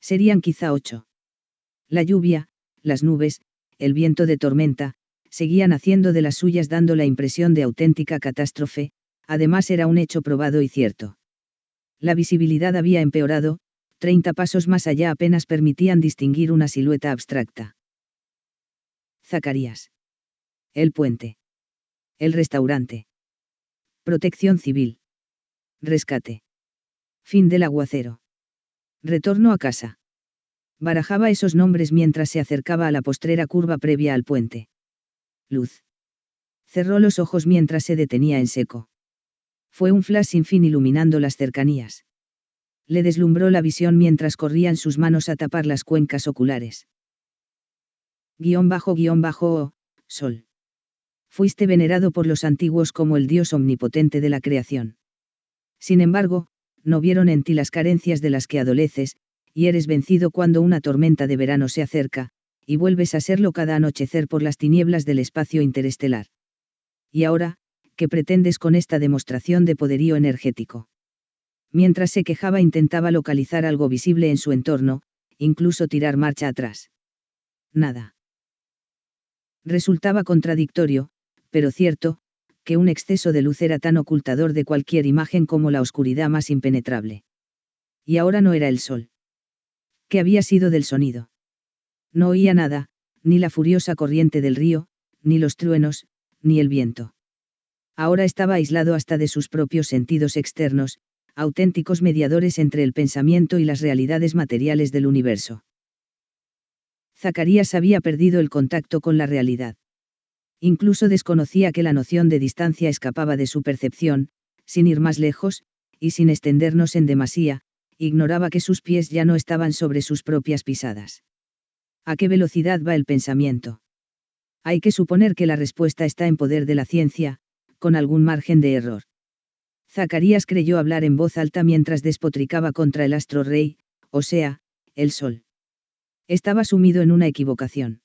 S1: Serían quizá 8. La lluvia, las nubes, el viento de tormenta, seguían haciendo de las suyas dando la impresión de auténtica catástrofe, además era un hecho probado y cierto. La visibilidad había empeorado, 30 pasos más allá apenas permitían distinguir una silueta abstracta. Zacarías. El puente. El restaurante. Protección civil. Rescate. Fin del aguacero. Retorno a casa. Barajaba esos nombres mientras se acercaba a la postrera curva previa al puente. Luz. Cerró los ojos mientras se detenía en seco. Fue un flash sin fin iluminando las cercanías. Le deslumbró la visión mientras corrían sus manos a tapar las cuencas oculares. __, Sol. Fuiste venerado por los antiguos como el Dios omnipotente de la creación. Sin embargo, no vieron en ti las carencias de las que adoleces, y eres vencido cuando una tormenta de verano se acerca, y vuelves a serlo cada anochecer por las tinieblas del espacio interestelar. Y ahora, ¿qué pretendes con esta demostración de poderío energético? Mientras se quejaba intentaba localizar algo visible en su entorno, incluso tirar marcha atrás. Nada. Resultaba contradictorio, pero cierto, que un exceso de luz era tan ocultador de cualquier imagen como la oscuridad más impenetrable. Y ahora no era el sol. ¿Qué había sido del sonido? No oía nada, ni la furiosa corriente del río, ni los truenos, ni el viento. Ahora estaba aislado hasta de sus propios sentidos externos, auténticos mediadores entre el pensamiento y las realidades materiales del universo. Zacarías había perdido el contacto con la realidad. Incluso desconocía que la noción de distancia escapaba de su percepción, sin ir más lejos, y sin extendernos en demasía, ignoraba que sus pies ya no estaban sobre sus propias pisadas. ¿A qué velocidad va el pensamiento? Hay que suponer que la respuesta está en poder de la ciencia, con algún margen de error. Zacarías creyó hablar en voz alta mientras despotricaba contra el astro rey, o sea, el sol. Estaba sumido en una equivocación.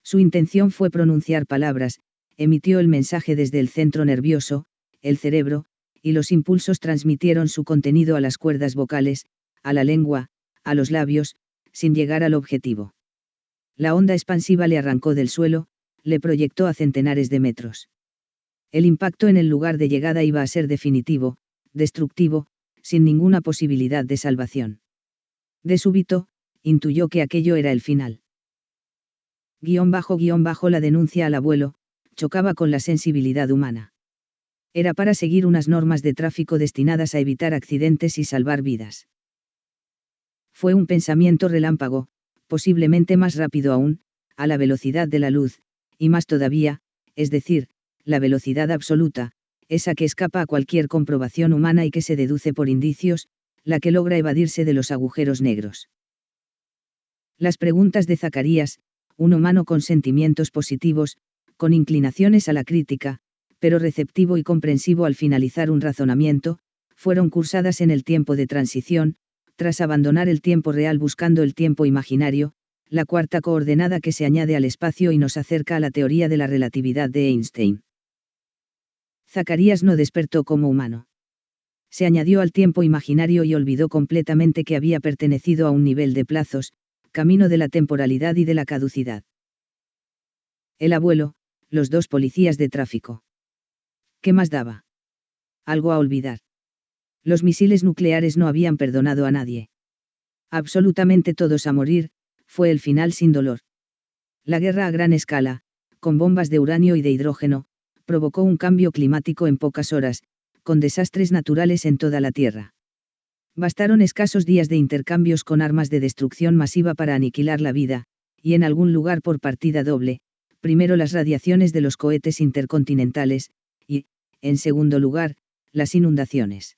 S1: Su intención fue pronunciar palabras, emitió el mensaje desde el centro nervioso, el cerebro, y los impulsos transmitieron su contenido a las cuerdas vocales, a la lengua, a los labios, sin llegar al objetivo. La onda expansiva le arrancó del suelo, le proyectó a centenares de metros. El impacto en el lugar de llegada iba a ser definitivo, destructivo, sin ninguna posibilidad de salvación. De súbito, intuyó que aquello era el final. La denuncia al abuelo, chocaba con la sensibilidad humana. Era para seguir unas normas de tráfico destinadas a evitar accidentes y salvar vidas. Fue un pensamiento relámpago, posiblemente más rápido aún, a la velocidad de la luz, y más todavía, es decir, la velocidad absoluta, esa que escapa a cualquier comprobación humana y que se deduce por indicios, la que logra evadirse de los agujeros negros. Las preguntas de Zacarías, un humano con sentimientos positivos, con inclinaciones a la crítica, pero receptivo y comprensivo al finalizar un razonamiento, fueron cursadas en el tiempo de transición, tras abandonar el tiempo real buscando el tiempo imaginario, la cuarta coordenada que se añade al espacio y nos acerca a la teoría de la relatividad de Einstein. Zacarías no despertó como humano. Se añadió al tiempo imaginario y olvidó completamente que había pertenecido a un nivel de plazos, camino de la temporalidad y de la caducidad. El abuelo, los dos policías de tráfico. ¿Qué más daba? Algo a olvidar. Los misiles nucleares no habían perdonado a nadie. Absolutamente todos a morir, fue el final sin dolor. La guerra a gran escala, con bombas de uranio y de hidrógeno, provocó un cambio climático en pocas horas, con desastres naturales en toda la Tierra. Bastaron escasos días de intercambios con armas de destrucción masiva para aniquilar la vida, y en algún lugar por partida doble, primero las radiaciones de los cohetes intercontinentales, y, en segundo lugar, las inundaciones.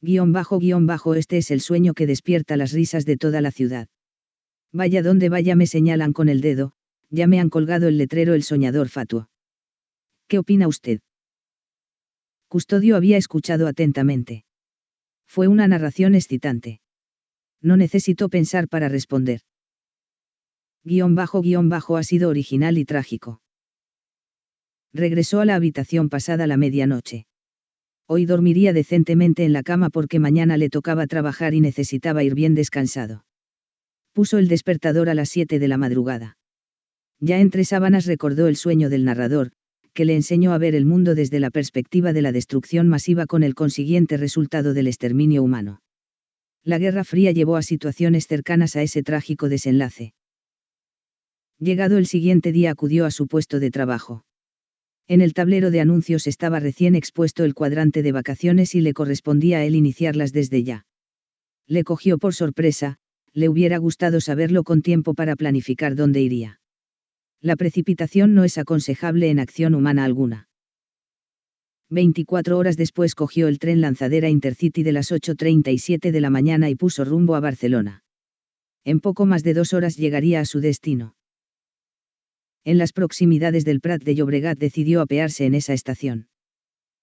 S1: Este es el sueño que despierta las risas de toda la ciudad. Vaya donde vaya me señalan con el dedo, ya me han colgado el letrero El soñador fatuo. ¿Qué opina usted? Custodio había escuchado atentamente. Fue una narración excitante. No necesito pensar para responder. Ha sido original y trágico. Regresó a la habitación pasada la medianoche. Hoy dormiría decentemente en la cama porque mañana le tocaba trabajar y necesitaba ir bien descansado. Puso el despertador a las 7 de la madrugada. Ya entre sábanas recordó el sueño del narrador, que le enseñó a ver el mundo desde la perspectiva de la destrucción masiva con el consiguiente resultado del exterminio humano. La Guerra Fría llevó a situaciones cercanas a ese trágico desenlace. Llegado el siguiente día acudió a su puesto de trabajo. En el tablero de anuncios estaba recién expuesto el cuadrante de vacaciones y le correspondía a él iniciarlas desde ya. Le cogió por sorpresa, le hubiera gustado saberlo con tiempo para planificar dónde iría. La precipitación no es aconsejable en acción humana alguna. 24 horas después cogió el tren lanzadera Intercity de las 8:37 de la mañana y puso rumbo a Barcelona. En poco más de 2 horas llegaría a su destino. En las proximidades del Prat de Llobregat decidió apearse en esa estación.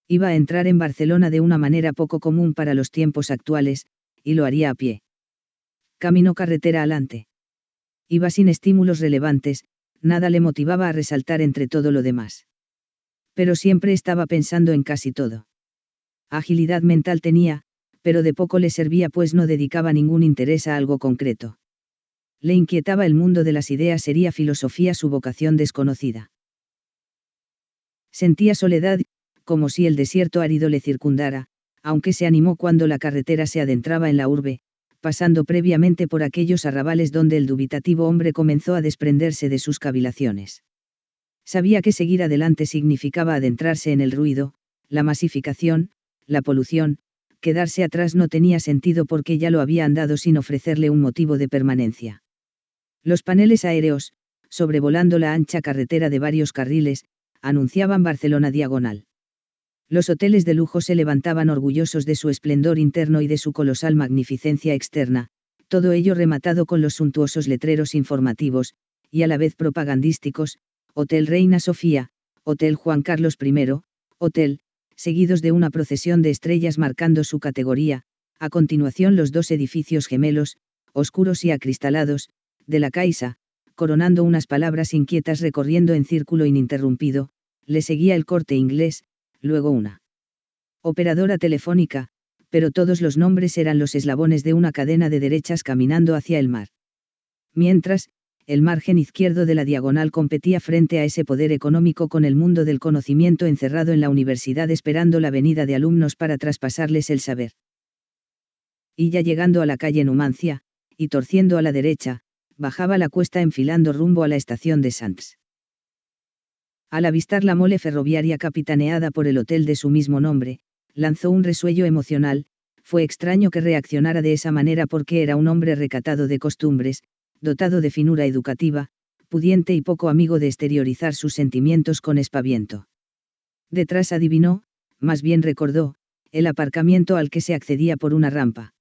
S1: Iba a entrar en Barcelona de una manera poco común para los tiempos actuales, y lo haría a pie. Caminó carretera alante. Iba sin estímulos relevantes, nada le motivaba a resaltar entre todo lo demás. Pero siempre estaba pensando en casi todo. Agilidad mental tenía, pero de poco le servía pues no dedicaba ningún interés a algo concreto. Le inquietaba el mundo de las ideas, sería filosofía su vocación desconocida. Sentía soledad, como si el desierto árido le circundara, aunque se animó cuando la carretera se adentraba en la urbe, pasando previamente por aquellos arrabales donde el dubitativo hombre comenzó a desprenderse de sus cavilaciones. Sabía que seguir adelante significaba adentrarse en el ruido, la masificación, la polución, quedarse atrás no tenía sentido porque ya lo había andado sin ofrecerle un motivo de permanencia. Los paneles aéreos, sobrevolando la ancha carretera de varios carriles, anunciaban Barcelona diagonal. Los hoteles de lujo se levantaban orgullosos de su esplendor interno y de su colosal magnificencia externa, todo ello rematado con los suntuosos letreros informativos, y a la vez propagandísticos, Hotel Reina Sofía, Hotel Juan Carlos I, Hotel, seguidos de una procesión de estrellas marcando su categoría, a continuación los dos edificios gemelos, oscuros y acristalados, de la Caixa, coronando unas palabras inquietas recorriendo en círculo ininterrumpido, le seguía el Corte Inglés, luego una operadora telefónica, pero todos los nombres eran los eslabones de una cadena de derechas caminando hacia el mar. Mientras, el margen izquierdo de la diagonal competía frente a ese poder económico con el mundo del conocimiento encerrado en la universidad esperando la venida de alumnos para traspasarles el saber. Y ya llegando a la calle Numancia, y torciendo a la derecha, bajaba la cuesta enfilando rumbo a la estación de Sants. Al avistar la mole ferroviaria capitaneada por el hotel de su mismo nombre, lanzó un resuello emocional. Fue extraño que reaccionara de esa manera porque era un hombre recatado de costumbres, dotado de finura educativa, pudiente y poco amigo de exteriorizar sus sentimientos con espaviento. Detrás adivinó, más bien recordó, el aparcamiento al que se accedía por una rampa.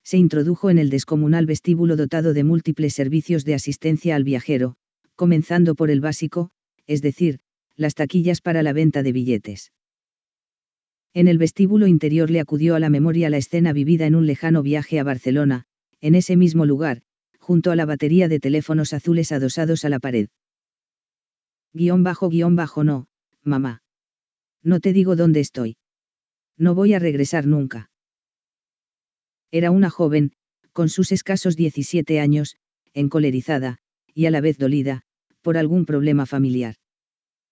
S1: Se introdujo en el descomunal vestíbulo dotado de múltiples servicios de asistencia al viajero, comenzando por el básico, es decir, las taquillas para la venta de billetes. En el vestíbulo interior le acudió a la memoria la escena vivida en un lejano viaje a Barcelona, en ese mismo lugar, junto a la batería de teléfonos azules adosados a la pared. _no, mamá. No te digo dónde estoy. No voy a regresar nunca. Era una joven, con sus escasos 17 años, encolerizada, y a la vez dolida, por algún problema familiar.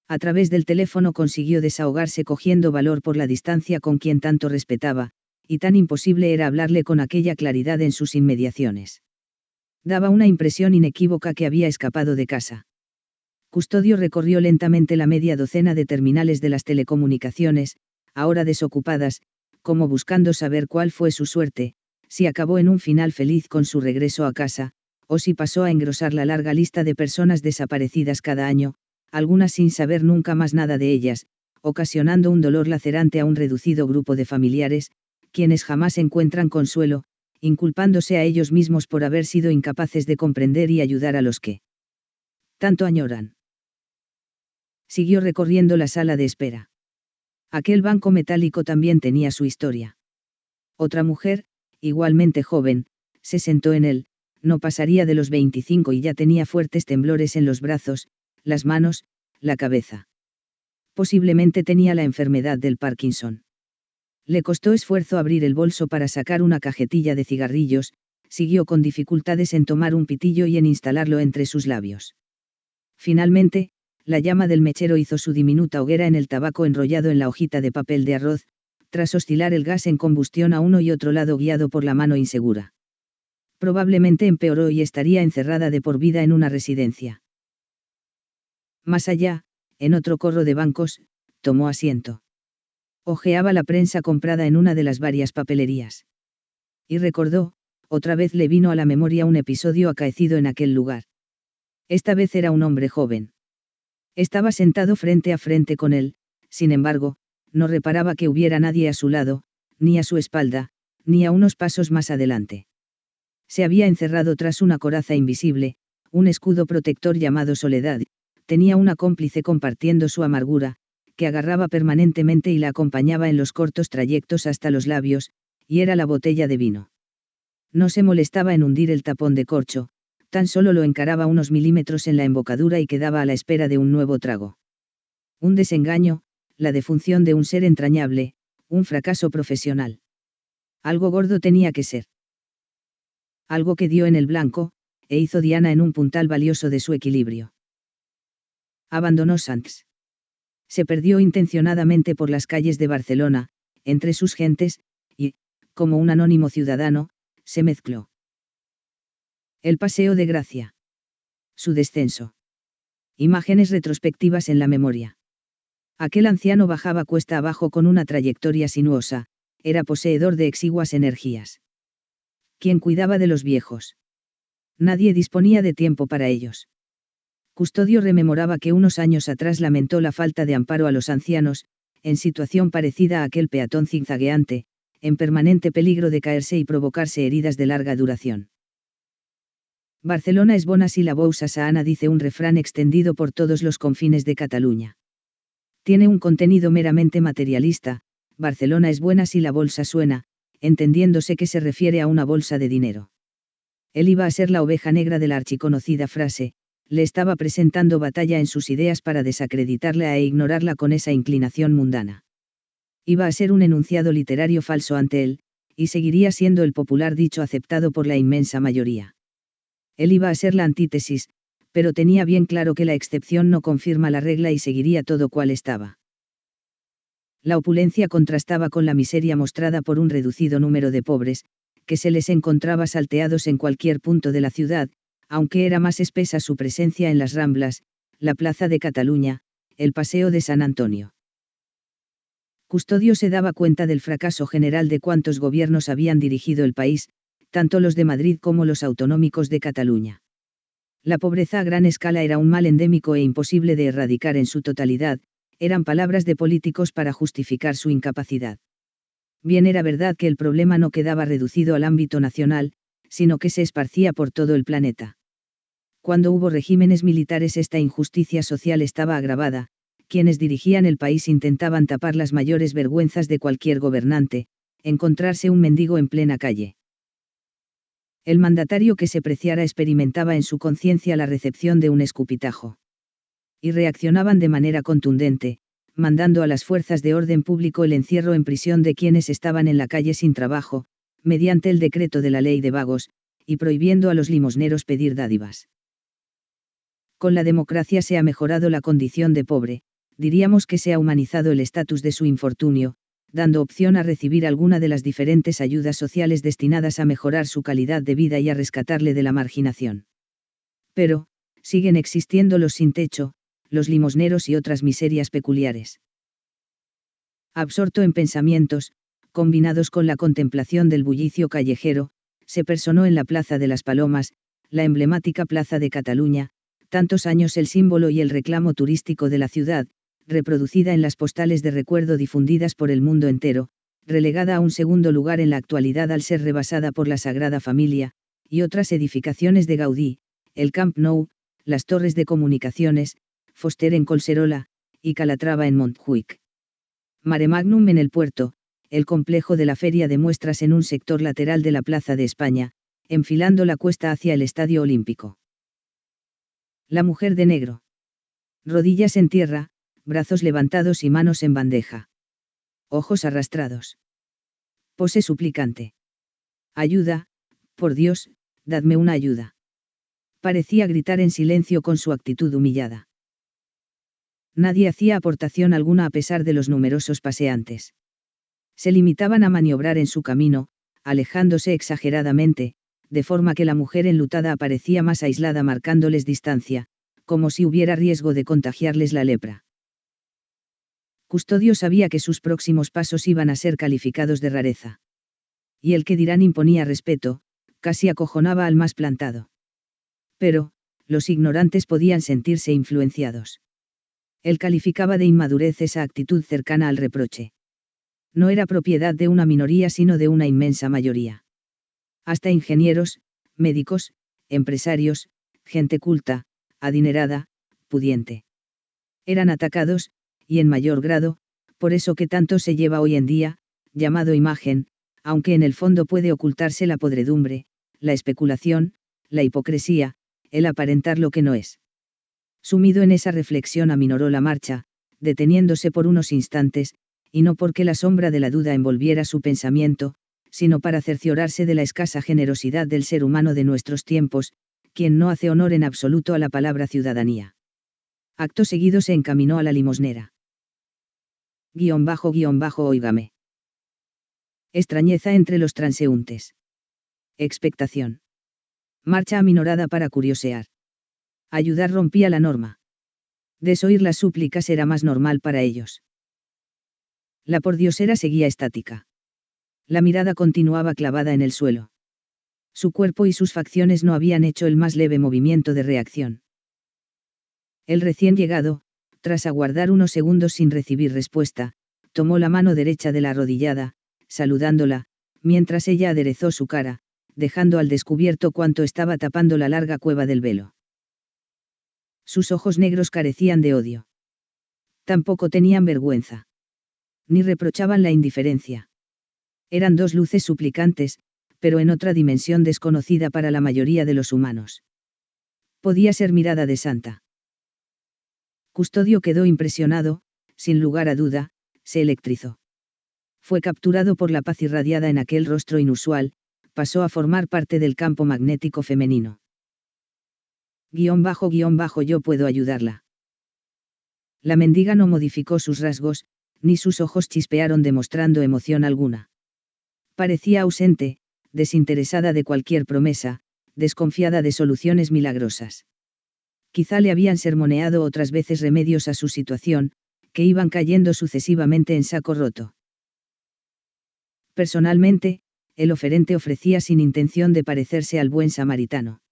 S1: A través del teléfono consiguió desahogarse cogiendo valor por la distancia con quien tanto respetaba, y tan imposible era hablarle con aquella claridad en sus inmediaciones. Daba una impresión inequívoca que había escapado de casa. Custodio recorrió lentamente la media docena de terminales de las telecomunicaciones, ahora desocupadas, como buscando saber cuál fue su suerte, si acabó en un final feliz con su regreso a casa, o si pasó a engrosar la larga lista de personas desaparecidas cada año, algunas sin saber nunca más nada de ellas, ocasionando un dolor lacerante a un reducido grupo de familiares, quienes jamás encuentran consuelo, inculpándose a ellos mismos por haber sido incapaces de comprender y ayudar a los que tanto añoran. Siguió recorriendo la sala de espera. Aquel banco metálico también tenía su historia. Otra mujer, igualmente joven, se sentó en él, no pasaría de los 25 y ya tenía fuertes temblores en los brazos, las manos, la cabeza. Posiblemente tenía la enfermedad del Parkinson. Le costó esfuerzo abrir el bolso para sacar una cajetilla de cigarrillos, siguió con dificultades en tomar un pitillo y en instalarlo entre sus labios. Finalmente, la llama del mechero hizo su diminuta hoguera en el tabaco enrollado en la hojita de papel de arroz, tras oscilar el gas en combustión a uno y otro lado guiado por la mano insegura. Probablemente empeoró y estaría encerrada de por vida en una residencia. Más allá, en otro corro de bancos, tomó asiento. Hojeaba la prensa comprada en una de las varias papelerías. Y recordó, otra vez le vino a la memoria un episodio acaecido en aquel lugar. Esta vez era un hombre joven. Estaba sentado frente a frente con él, sin embargo, no reparaba que hubiera nadie a su lado, ni a su espalda, ni a unos pasos más adelante. Se había encerrado tras una coraza invisible, un escudo protector llamado soledad, tenía una cómplice compartiendo su amargura, que agarraba permanentemente y la acompañaba en los cortos trayectos hasta los labios, y era la botella de vino. No se molestaba en hundir el tapón de corcho, tan solo lo encaraba unos milímetros en la embocadura y quedaba a la espera de un nuevo trago. Un desengaño, la defunción de un ser entrañable, un fracaso profesional. Algo gordo tenía que ser. Algo que dio en el blanco, e hizo diana en un puntal valioso de su equilibrio. Abandonó Sants. Se perdió intencionadamente por las calles de Barcelona, entre sus gentes, y, como un anónimo ciudadano, se mezcló. El Paseo de Gracia. Su descenso. Imágenes retrospectivas en la memoria. Aquel anciano bajaba cuesta abajo con una trayectoria sinuosa, era poseedor de exiguas energías. ¿Quién cuidaba de los viejos? Nadie disponía de tiempo para ellos. Custodio rememoraba que unos años atrás lamentó la falta de amparo a los ancianos, en situación parecida a aquel peatón zigzagueante, en permanente peligro de caerse y provocarse heridas de larga duración. Barcelona es bona si la bousa sana, dice un refrán extendido por todos los confines de Cataluña. Tiene un contenido meramente materialista, Barcelona es buena si la bolsa suena, entendiéndose que se refiere a una bolsa de dinero. Él iba a ser la oveja negra de la archiconocida frase, le estaba presentando batalla en sus ideas para desacreditarla e ignorarla con esa inclinación mundana. Iba a ser un enunciado literario falso ante él, y seguiría siendo el popular dicho aceptado por la inmensa mayoría. Él iba a ser la antítesis, pero tenía bien claro que la excepción no confirma la regla y seguiría todo cual estaba. La opulencia contrastaba con la miseria mostrada por un reducido número de pobres, que se les encontraba salteados en cualquier punto de la ciudad, aunque era más espesa su presencia en las Ramblas, la Plaza de Cataluña, el Paseo de San Antonio. Custodio se daba cuenta del fracaso general de cuantos gobiernos habían dirigido el país, tanto los de Madrid como los autonómicos de Cataluña. La pobreza a gran escala era un mal endémico e imposible de erradicar en su totalidad, Eran palabras de políticos para justificar su incapacidad. Bien era verdad que el problema no quedaba reducido al ámbito nacional, sino que se esparcía por todo el planeta. Cuando hubo regímenes militares esta injusticia social estaba agravada, quienes dirigían el país intentaban tapar las mayores vergüenzas de cualquier gobernante, encontrarse un mendigo en plena calle. El mandatario que se preciara experimentaba en su conciencia la recepción de un escupitajo. Y reaccionaban de manera contundente, mandando a las fuerzas de orden público el encierro en prisión de quienes estaban en la calle sin trabajo, mediante el decreto de la ley de vagos, y prohibiendo a los limosneros pedir dádivas. Con la democracia se ha mejorado la condición de pobre, diríamos que se ha humanizado el estatus de su infortunio, dando opción a recibir alguna de las diferentes ayudas sociales destinadas a mejorar su calidad de vida y a rescatarle de la marginación. Pero, siguen existiendo los sin techo, los limosneros y otras miserias peculiares. Absorto en pensamientos, combinados con la contemplación del bullicio callejero, se personó en la Plaza de las Palomas, la emblemática Plaza de Cataluña, tantos años el símbolo y el reclamo turístico de la ciudad, reproducida en las postales de recuerdo difundidas por el mundo entero, relegada a un segundo lugar en la actualidad al ser rebasada por la Sagrada Familia, y otras edificaciones de Gaudí, el Camp Nou, las torres de comunicaciones, Foster en Collserola, y Calatrava en Montjuïc. Mare Magnum en el puerto, el complejo de la feria de muestras en un sector lateral de la Plaza de España, enfilando la cuesta hacia el Estadio Olímpico. La mujer de negro. Rodillas en tierra, brazos levantados y manos en bandeja. Ojos arrastrados. Pose suplicante. Ayuda, por Dios, dadme una ayuda. Parecía gritar en silencio con su actitud humillada. Nadie hacía aportación alguna a pesar de los numerosos paseantes. Se limitaban a maniobrar en su camino, alejándose exageradamente, de forma que la mujer enlutada aparecía más aislada marcándoles distancia, como si hubiera riesgo de contagiarles la lepra. Custodio sabía que sus próximos pasos iban a ser calificados de rareza. Y el que dirán imponía respeto, casi acojonaba al más plantado. Pero, los ignorantes podían sentirse influenciados. Él calificaba de inmadurez esa actitud cercana al reproche. No era propiedad de una minoría sino de una inmensa mayoría. Hasta ingenieros, médicos, empresarios, gente culta, adinerada, pudiente. Eran atacados, y en mayor grado, por eso que tanto se lleva hoy en día, llamado imagen, aunque en el fondo puede ocultarse la podredumbre, la especulación, la hipocresía, el aparentar lo que no es. Sumido en esa reflexión aminoró la marcha, deteniéndose por unos instantes, y no porque la sombra de la duda envolviera su pensamiento, sino para cerciorarse de la escasa generosidad del ser humano de nuestros tiempos, quien no hace honor en absoluto a la palabra ciudadanía. Acto seguido se encaminó a la limosnera. _óigame. Extrañeza entre los transeúntes. Expectación. Marcha aminorada para curiosear. Ayudar rompía la norma. Desoír las súplicas era más normal para ellos. La pordiosera seguía estática. La mirada continuaba clavada en el suelo. Su cuerpo y sus facciones no habían hecho el más leve movimiento de reacción. El recién llegado, tras aguardar unos segundos sin recibir respuesta, tomó la mano derecha de la arrodillada, saludándola, mientras ella aderezó su cara, dejando al descubierto cuanto estaba tapando la larga cueva del velo. Sus ojos negros carecían de odio. Tampoco tenían vergüenza. Ni reprochaban la indiferencia. Eran dos luces suplicantes, pero en otra dimensión desconocida para la mayoría de los humanos. Podía ser mirada de santa. Custodio quedó impresionado, sin lugar a duda, se electrizó. Fue capturado por la paz irradiada en aquel rostro inusual, pasó a formar parte del campo magnético femenino. _yo puedo ayudarla. La mendiga no modificó sus rasgos, ni sus ojos chispearon demostrando emoción alguna. Parecía ausente, desinteresada de cualquier promesa, desconfiada de soluciones milagrosas. Quizá le habían sermoneado otras veces remedios a su situación, que iban cayendo sucesivamente en saco roto. Personalmente, el oferente ofrecía sin intención de parecerse al buen samaritano.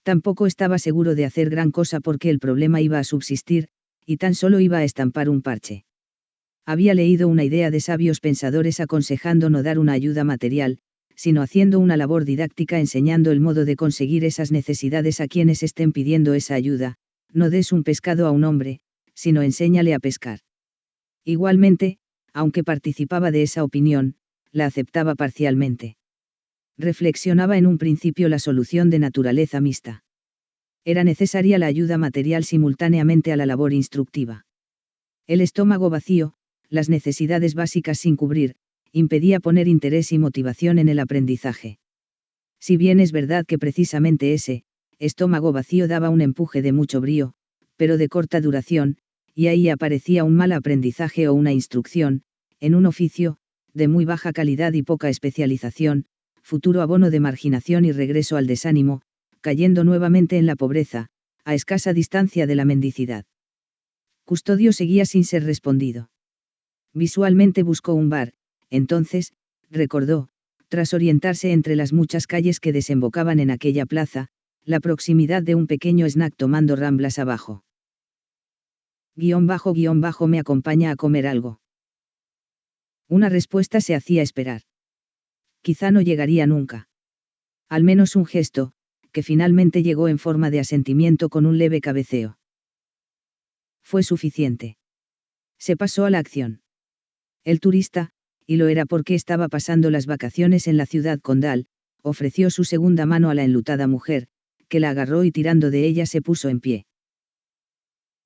S1: Tampoco estaba seguro de hacer gran cosa porque el problema iba a subsistir, y tan solo iba a estampar un parche. Había leído una idea de sabios pensadores aconsejando no dar una ayuda material, sino haciendo una labor didáctica enseñando el modo de conseguir esas necesidades a quienes estén pidiendo esa ayuda. No des un pescado a un hombre, sino enséñale a pescar. Igualmente, aunque participaba de esa opinión, la aceptaba parcialmente. Reflexionaba en un principio la solución de naturaleza mixta. Era necesaria la ayuda material simultáneamente a la labor instructiva. El estómago vacío, las necesidades básicas sin cubrir, impedía poner interés y motivación en el aprendizaje. Si bien es verdad que precisamente ese estómago vacío daba un empuje de mucho brío, pero de corta duración, y ahí aparecía un mal aprendizaje o una instrucción, en un oficio, de muy baja calidad y poca especialización, futuro abono de marginación y regreso al desánimo, cayendo nuevamente en la pobreza, a escasa distancia de la mendicidad. Custodio seguía sin ser respondido. Visualmente buscó un bar, entonces, recordó, tras orientarse entre las muchas calles que desembocaban en aquella plaza, la proximidad de un pequeño snack tomando ramblas abajo. __me acompaña a comer algo. Una respuesta se hacía esperar. Quizá no llegaría nunca. Al menos un gesto, que finalmente llegó en forma de asentimiento con un leve cabeceo. Fue suficiente. Se pasó a la acción. El turista, y lo era porque estaba pasando las vacaciones en la ciudad condal, ofreció su segunda mano a la enlutada mujer, que la agarró y tirando de ella se puso en pie.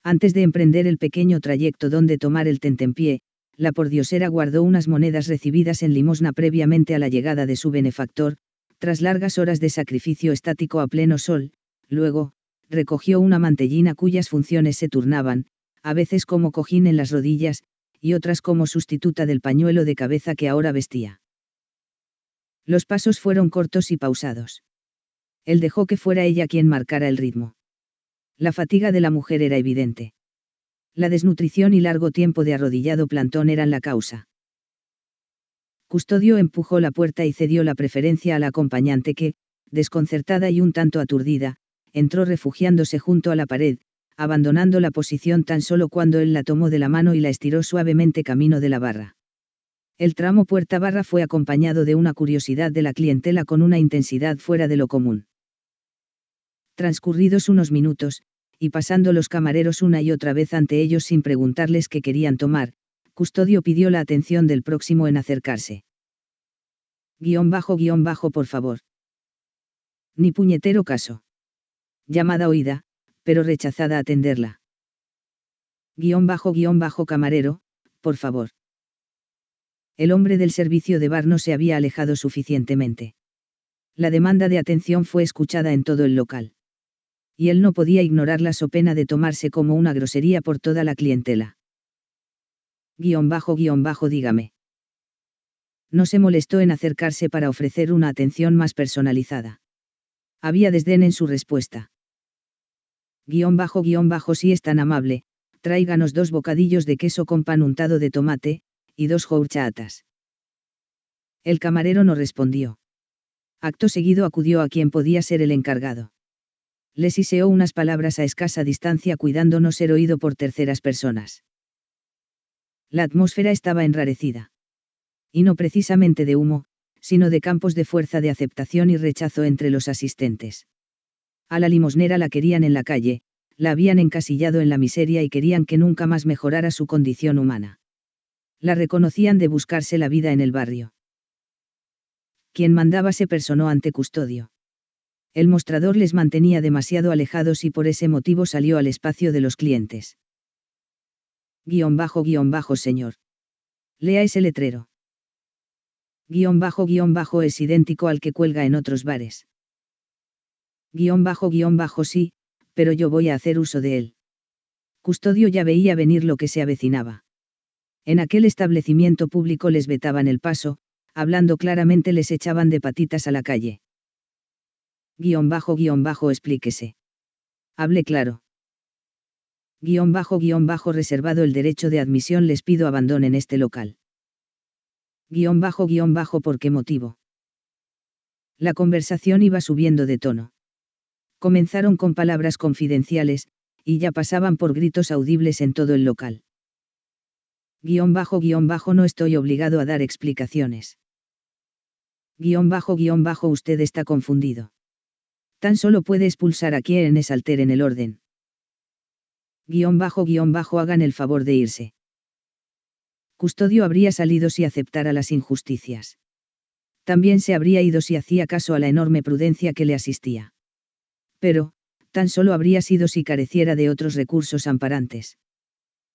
S1: Antes de emprender el pequeño trayecto donde tomar el tentempié, la pordiosera guardó unas monedas recibidas en limosna previamente a la llegada de su benefactor, tras largas horas de sacrificio estático a pleno sol, luego, recogió una mantellina cuyas funciones se turnaban, a veces como cojín en las rodillas, y otras como sustituta del pañuelo de cabeza que ahora vestía. Los pasos fueron cortos y pausados. Él dejó que fuera ella quien marcara el ritmo. La fatiga de la mujer era evidente. La desnutrición y largo tiempo de arrodillado plantón eran la causa. Custodio empujó la puerta y cedió la preferencia a la acompañante que, desconcertada y un tanto aturdida, entró refugiándose junto a la pared, abandonando la posición tan solo cuando él la tomó de la mano y la estiró suavemente camino de la barra. El tramo puerta-barra fue acompañado de una curiosidad de la clientela con una intensidad fuera de lo común. Transcurridos unos minutos, y pasando los camareros una y otra vez ante ellos sin preguntarles qué querían tomar, Custodio pidió la atención del próximo en acercarse. __, por favor. Ni puñetero caso. Llamada oída, pero rechazada atenderla. __, camarero, por favor. El hombre del servicio de bar no se había alejado suficientemente. La demanda de atención fue escuchada en todo el local. Y él no podía ignorarla so pena de tomarse como una grosería por toda la clientela. __, dígame. No se molestó en acercarse para ofrecer una atención más personalizada. Había desdén en su respuesta. __, si es tan amable, tráiganos 2 bocadillos de queso con pan untado de tomate, y 2 horchatas. El camarero no respondió. Acto seguido acudió a quien podía ser el encargado. Le siseó unas palabras a escasa distancia cuidando no ser oído por terceras personas. La atmósfera estaba enrarecida. Y no precisamente de humo, sino de campos de fuerza de aceptación y rechazo entre los asistentes. A la limosnera la querían en la calle, la habían encasillado en la miseria y querían que nunca más mejorara su condición humana. La reconocían de buscarse la vida en el barrio. Quien mandaba se personó ante Custodio. El mostrador les mantenía demasiado alejados y por ese motivo salió al espacio de los clientes. __, señor. Lea ese letrero. __, es idéntico al que cuelga en otros bares. __, sí, pero yo voy a hacer uso de él. Custodio ya veía venir lo que se avecinaba. En aquel establecimiento público les vetaban el paso, hablando claramente les echaban de patitas a la calle. __, explíquese. Hable claro. __, reservado el derecho de admisión les pido abandonen este local. ¿Por qué motivo? La conversación iba subiendo de tono. Comenzaron con palabras confidenciales, y ya pasaban por gritos audibles en todo el local. No estoy obligado a dar explicaciones. Usted está confundido. Tan solo puede expulsar a quienes alteren el orden. Hagan el favor de irse. Custodio habría salido si aceptara las injusticias. También se habría ido si hacía caso a la enorme prudencia que le asistía. Pero, tan solo habría sido si careciera de otros recursos amparantes.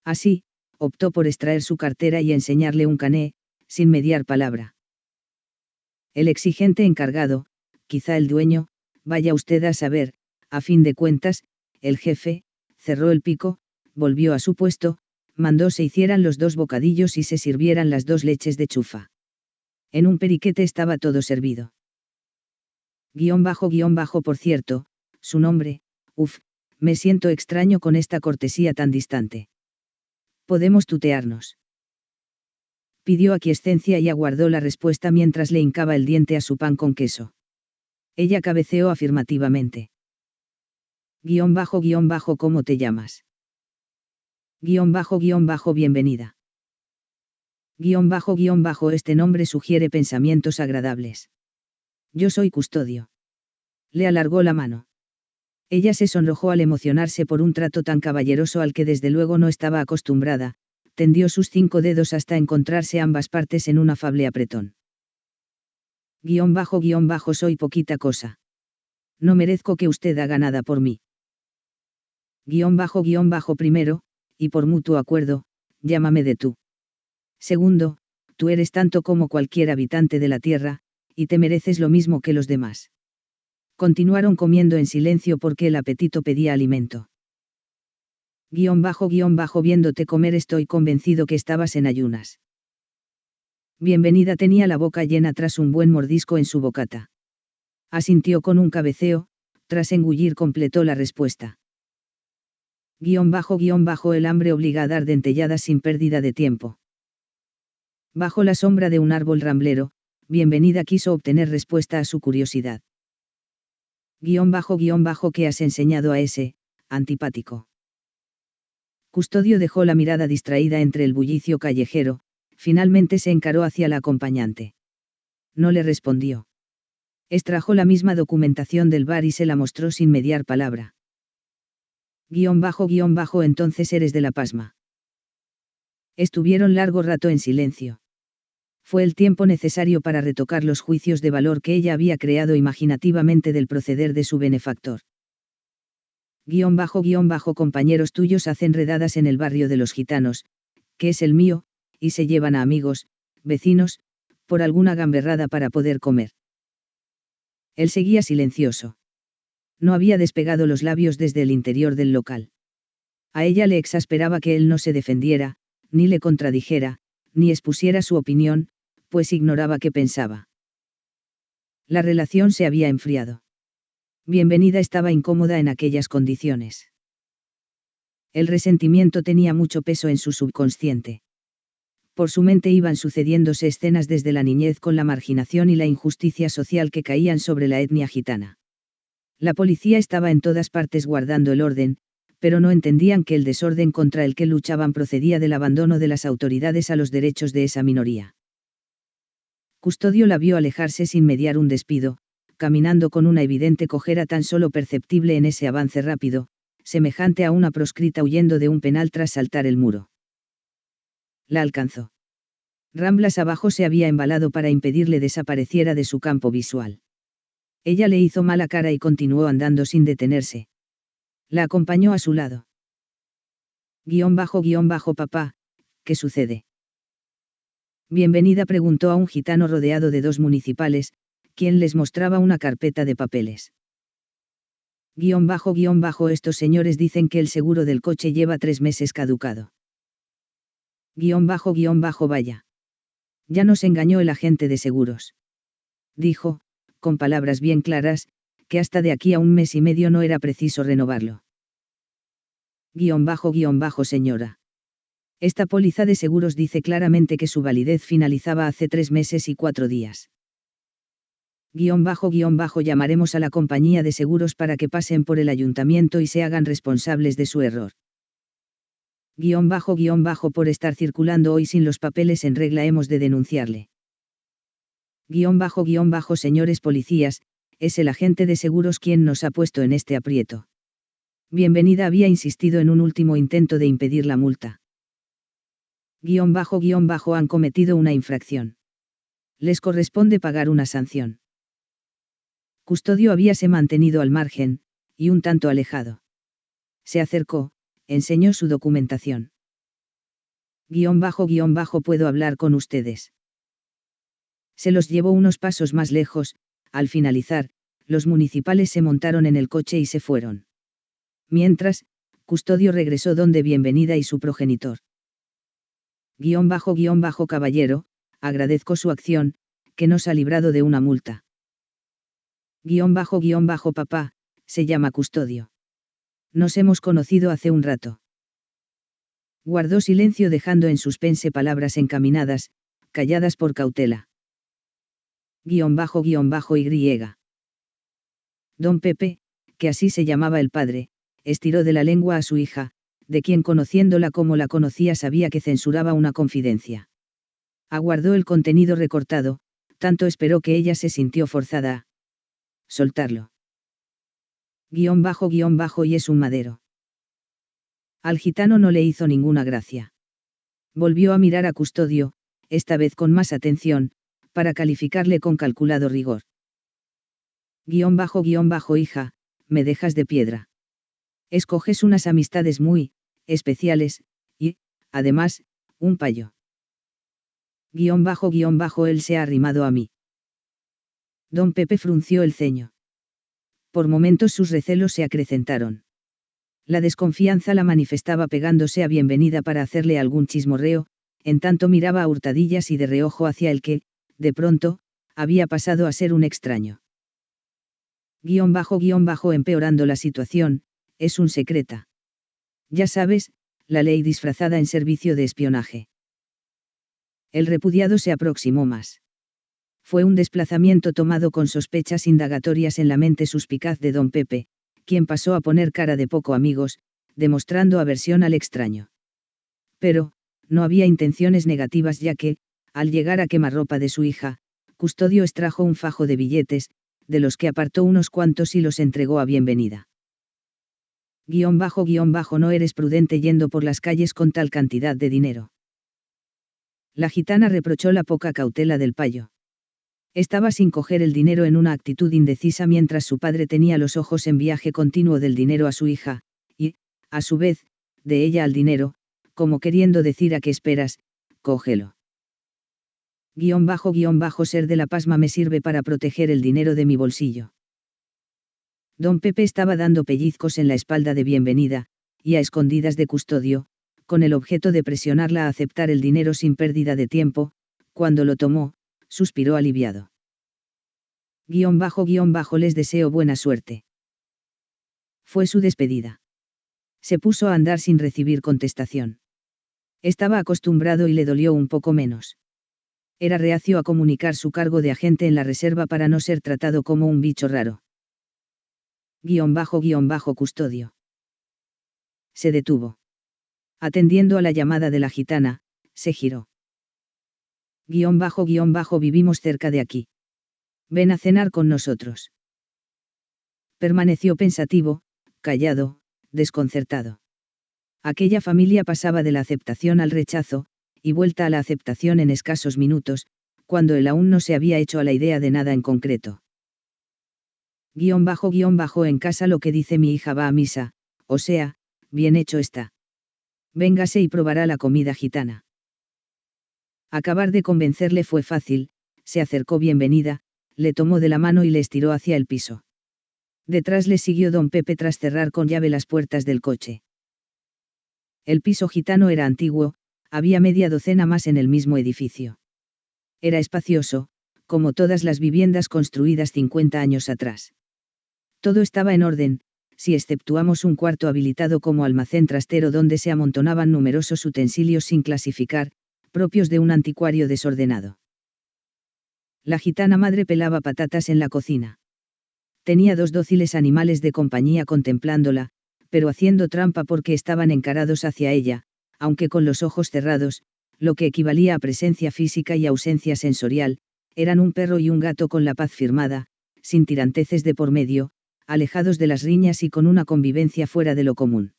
S1: Así, optó por extraer su cartera y enseñarle un cané, sin mediar palabra. El exigente encargado, quizá el dueño, vaya usted a saber, a fin de cuentas, el jefe, cerró el pico, volvió a su puesto, mandó se hicieran los 2 bocadillos y se sirvieran las 2 leches de chufa. En un periquete estaba todo servido. Por cierto, su nombre, me siento extraño con esta cortesía tan distante. ¿Podemos tutearnos? Pidió aquiescencia y aguardó la respuesta mientras le hincaba el diente a su pan con queso. Ella cabeceó afirmativamente. ¿Cómo te llamas? Bienvenida. Este nombre sugiere pensamientos agradables. Yo soy Custodio. Le alargó la mano. Ella se sonrojó al emocionarse por un trato tan caballeroso al que desde luego no estaba acostumbrada, tendió sus 5 dedos hasta encontrarse ambas partes en un afable apretón. Soy poquita cosa. No merezco que usted haga nada por mí. Primero, y por mutuo acuerdo, llámame de tú. Segundo, tú eres tanto como cualquier habitante de la tierra, y te mereces lo mismo que los demás. Continuaron comiendo en silencio porque el apetito pedía alimento. Viéndote comer estoy convencido que estabas en ayunas. Bienvenida tenía la boca llena tras un buen mordisco en su bocata. Asintió con un cabeceo, tras engullir completó la respuesta. El hambre obliga a dar dentelladas sin pérdida de tiempo. Bajo la sombra de un árbol ramblero, Bienvenida quiso obtener respuesta a su curiosidad. ¿Qué has enseñado a ese, antipático? Custodio dejó la mirada distraída entre el bullicio callejero, finalmente se encaró hacia la acompañante. No le respondió. Extrajo la misma documentación del bar y se la mostró sin mediar palabra. Entonces eres de La Pasma. Estuvieron largo rato en silencio. Fue el tiempo necesario para retocar los juicios de valor que ella había creado imaginativamente del proceder de su benefactor. Compañeros tuyos hacen redadas en el barrio de los gitanos, que es el mío, y se llevan a amigos, vecinos, por alguna gamberrada para poder comer. Él seguía silencioso. No había despegado los labios desde el interior del local. A ella le exasperaba que él no se defendiera, ni le contradijera, ni expusiera su opinión, pues ignoraba qué pensaba. La relación se había enfriado. Bienvenida estaba incómoda en aquellas condiciones. El resentimiento tenía mucho peso en su subconsciente. Por su mente iban sucediéndose escenas desde la niñez con la marginación y la injusticia social que caían sobre la etnia gitana. La policía estaba en todas partes guardando el orden, pero no entendían que el desorden contra el que luchaban procedía del abandono de las autoridades a los derechos de esa minoría. Custodio la vio alejarse sin mediar un despido, caminando con una evidente cojera tan solo perceptible en ese avance rápido, semejante a una proscrita huyendo de un penal tras saltar el muro. La alcanzó. Ramblas abajo se había embalado para impedirle desapareciera de su campo visual. Ella le hizo mala cara y continuó andando sin detenerse. La acompañó a su lado. Papá, ¿qué sucede? Bienvenida preguntó a un gitano rodeado de 2 municipales, quien les mostraba una carpeta de papeles. Estos señores dicen que el seguro del coche lleva 3 meses caducado. Vaya. Ya nos engañó el agente de seguros. Dijo, con palabras bien claras, que hasta de aquí a 1 mes y medio no era preciso renovarlo. Señora. Esta póliza de seguros dice claramente que su validez finalizaba hace 3 meses y 4 días. Llamaremos a la compañía de seguros para que pasen por el ayuntamiento y se hagan responsables de su error. Por estar circulando hoy sin los papeles en regla hemos de denunciarle. Señores policías, es el agente de seguros quien nos ha puesto en este aprieto. Bienvenida había insistido en un último intento de impedir la multa. Han cometido una infracción. Les corresponde pagar una sanción. Custodio habíase mantenido al margen, y un tanto alejado. Se acercó, enseñó su documentación. Puedo hablar con ustedes. Se los llevó unos pasos más lejos, al finalizar, los municipales se montaron en el coche y se fueron. Mientras, Custodio regresó donde Bienvenida y su progenitor. Caballero, agradezco su acción, que nos ha librado de una multa. Papá, se llama Custodio. Nos hemos conocido hace un rato. Guardó silencio dejando en suspense palabras encaminadas, calladas por cautela. Y. Don Pepe, que así se llamaba el padre, estiró de la lengua a su hija, de quien conociéndola como la conocía sabía que censuraba una confidencia. Aguardó el contenido recortado, tanto esperó que ella se sintió forzada a soltarlo. Y es un madero. Al gitano no le hizo ninguna gracia. Volvió a mirar a Custodio, esta vez con más atención, para calificarle con calculado rigor. Hija, me dejas de piedra. Escoges unas amistades muy especiales, y, además, un payo. Él se ha arrimado a mí. Don Pepe frunció el ceño. Por momentos sus recelos se acrecentaron. La desconfianza la manifestaba pegándose a Bienvenida para hacerle algún chismorreo, en tanto miraba a hurtadillas y de reojo hacia el que, de pronto, había pasado a ser un extraño. Empeorando la situación, es un secreta. Ya sabes, la ley disfrazada en servicio de espionaje. El repudiado se aproximó más. Fue un desplazamiento tomado con sospechas indagatorias en la mente suspicaz de don Pepe, quien pasó a poner cara de poco amigos, demostrando aversión al extraño. Pero, no había intenciones negativas ya que, al llegar a quemarropa de su hija, Custodio extrajo un fajo de billetes, de los que apartó unos cuantos y los entregó a Bienvenida. No eres prudente yendo por las calles con tal cantidad de dinero. La gitana reprochó la poca cautela del payo. Estaba sin coger el dinero en una actitud indecisa mientras su padre tenía los ojos en viaje continuo del dinero a su hija, y, a su vez, de ella al dinero, como queriendo decir a qué esperas, cógelo. Ser de la pasma me sirve para proteger el dinero de mi bolsillo. Don Pepe estaba dando pellizcos en la espalda de Bienvenida, y a escondidas de Custodio, con el objeto de presionarla a aceptar el dinero sin pérdida de tiempo. Cuando lo tomó, suspiró aliviado. Les deseo buena suerte. Fue su despedida. Se puso a andar sin recibir contestación. Estaba acostumbrado y le dolió un poco menos. Era reacio a comunicar su cargo de agente en la reserva para no ser tratado como un bicho raro. Custodio. Se detuvo. Atendiendo a la llamada de la gitana, se giró. Vivimos cerca de aquí. Ven a cenar con nosotros. Permaneció pensativo, callado, desconcertado. Aquella familia pasaba de la aceptación al rechazo, y vuelta a la aceptación en escasos minutos, cuando él aún no se había hecho a la idea de nada en concreto. En casa lo que dice mi hija va a misa, o sea, bien hecho está. Véngase y probará la comida gitana. Acabar de convencerle fue fácil, se acercó Bienvenida, le tomó de la mano y le estiró hacia el piso. Detrás le siguió don Pepe tras cerrar con llave las puertas del coche. El piso gitano era antiguo, había media docena más en el mismo edificio. Era espacioso, como todas las viviendas construidas 50 años atrás. Todo estaba en orden, si exceptuamos un cuarto habilitado como almacén trastero donde se amontonaban numerosos utensilios sin clasificar, propios de un anticuario desordenado. La gitana madre pelaba patatas en la cocina. Tenía dos dóciles animales de compañía contemplándola, pero haciendo trampa porque estaban encarados hacia ella, aunque con los ojos cerrados, lo que equivalía a presencia física y ausencia sensorial, eran un perro y un gato con la paz firmada, sin tiranteces de por medio, alejados de las riñas y con una convivencia fuera de lo común.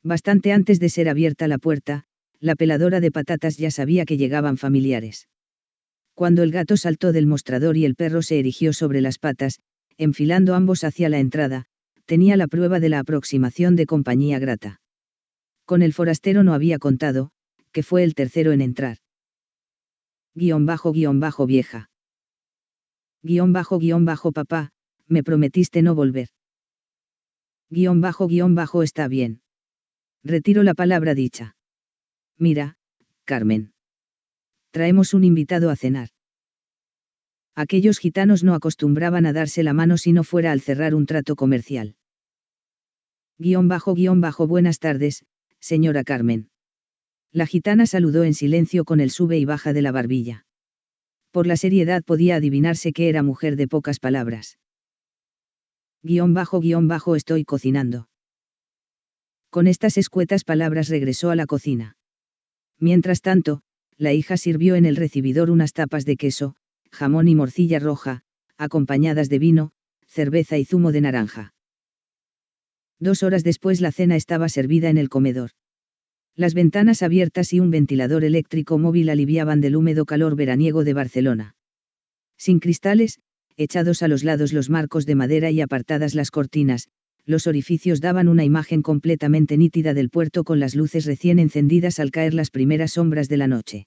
S1: Bastante antes de ser abierta la puerta, la peladora de patatas ya sabía que llegaban familiares. Cuando el gato saltó del mostrador y el perro se erigió sobre las patas, enfilando ambos hacia la entrada, tenía la prueba de la aproximación de compañía grata. Con el forastero no había contado, que fue el tercero en entrar. _vieja. _papá, me prometiste no volver. Está bien. Retiro la palabra dicha. Mira, Carmen. Traemos un invitado a cenar. Aquellos gitanos no acostumbraban a darse la mano si no fuera al cerrar un trato comercial. Buenas tardes, señora Carmen. La gitana saludó en silencio con el sube y baja de la barbilla. Por la seriedad podía adivinarse que era mujer de pocas palabras. Estoy cocinando. Con estas escuetas palabras regresó a la cocina. Mientras tanto, la hija sirvió en el recibidor unas tapas de queso, jamón y morcilla roja, acompañadas de vino, cerveza y zumo de naranja. 2 horas después la cena estaba servida en el comedor. Las ventanas abiertas y un ventilador eléctrico móvil aliviaban del húmedo calor veraniego de Barcelona. Sin cristales, echados a los lados los marcos de madera y apartadas las cortinas, los orificios daban una imagen completamente nítida del puerto con las luces recién encendidas al caer las primeras sombras de la noche.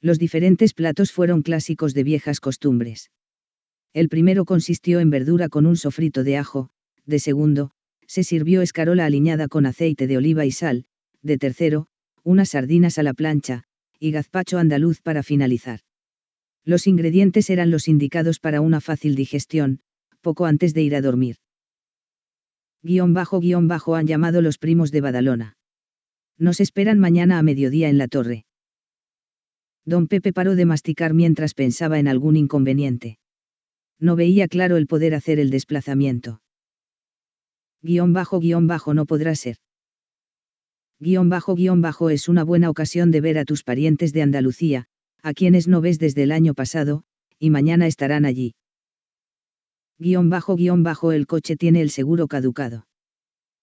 S1: Los diferentes platos fueron clásicos de viejas costumbres. El primero consistió en verdura con un sofrito de ajo, de segundo, se sirvió escarola aliñada con aceite de oliva y sal, de tercero, unas sardinas a la plancha, y gazpacho andaluz para finalizar. Los ingredientes eran los indicados para una fácil digestión, poco antes de ir a dormir. Han llamado los primos de Badalona. Nos esperan mañana a mediodía en la torre. Don Pepe paró de masticar mientras pensaba en algún inconveniente. No veía claro el poder hacer el desplazamiento. No podrá ser. Es una buena ocasión de ver a tus parientes de Andalucía, a quienes no ves desde el año pasado, y mañana estarán allí. El coche tiene el seguro caducado.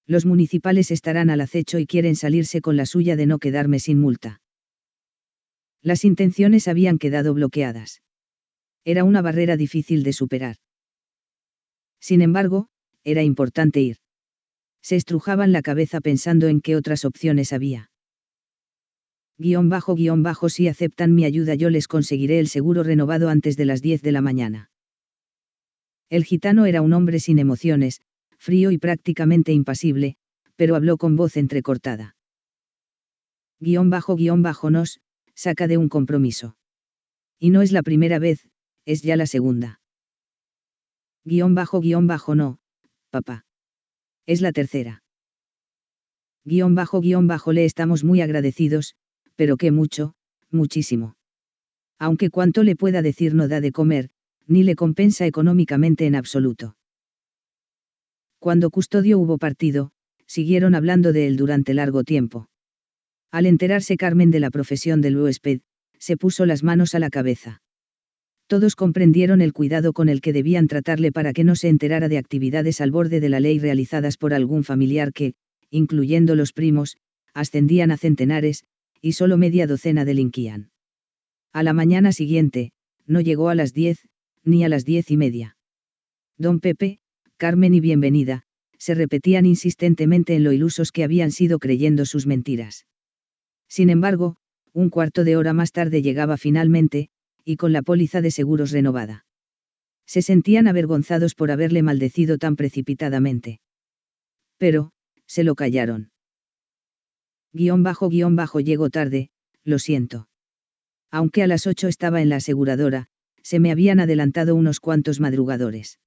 S1: Los municipales estarán al acecho y quieren salirse con la suya de no quedarme sin multa. Las intenciones habían quedado bloqueadas. Era una barrera difícil de superar. Sin embargo, era importante ir. Se estrujaban la cabeza pensando en qué otras opciones había. Si aceptan mi ayuda yo les conseguiré el seguro renovado antes de las 10 de la mañana. El gitano era un hombre sin emociones, frío y prácticamente impasible, pero habló con voz entrecortada. Nos, saca de un compromiso. Y no es la primera vez, es ya la segunda. No, papá. Es la tercera. Le estamos muy agradecidos, pero que mucho, muchísimo. Aunque cuanto le pueda decir no da de comer, ni le compensa económicamente en absoluto. Cuando Custodio hubo partido, siguieron hablando de él durante largo tiempo. Al enterarse Carmen de la profesión del huésped, se puso las manos a la cabeza. Todos comprendieron el cuidado con el que debían tratarle para que no se enterara de actividades al borde de la ley realizadas por algún familiar que, incluyendo los primos, ascendían a centenares, y solo media docena delinquían. A la mañana siguiente, no llegó a las 10, ni a las 10:30. Don Pepe, Carmen y bienvenida, se repetían insistentemente en lo ilusos que habían sido creyendo sus mentiras. Sin embargo, un cuarto de hora más tarde llegaba finalmente, y con la póliza de seguros renovada. Se sentían avergonzados por haberle maldecido tan precipitadamente. Pero, se lo callaron. Llego tarde, lo siento. Aunque a las 8 estaba en la aseguradora, se me habían adelantado unos cuantos madrugadores.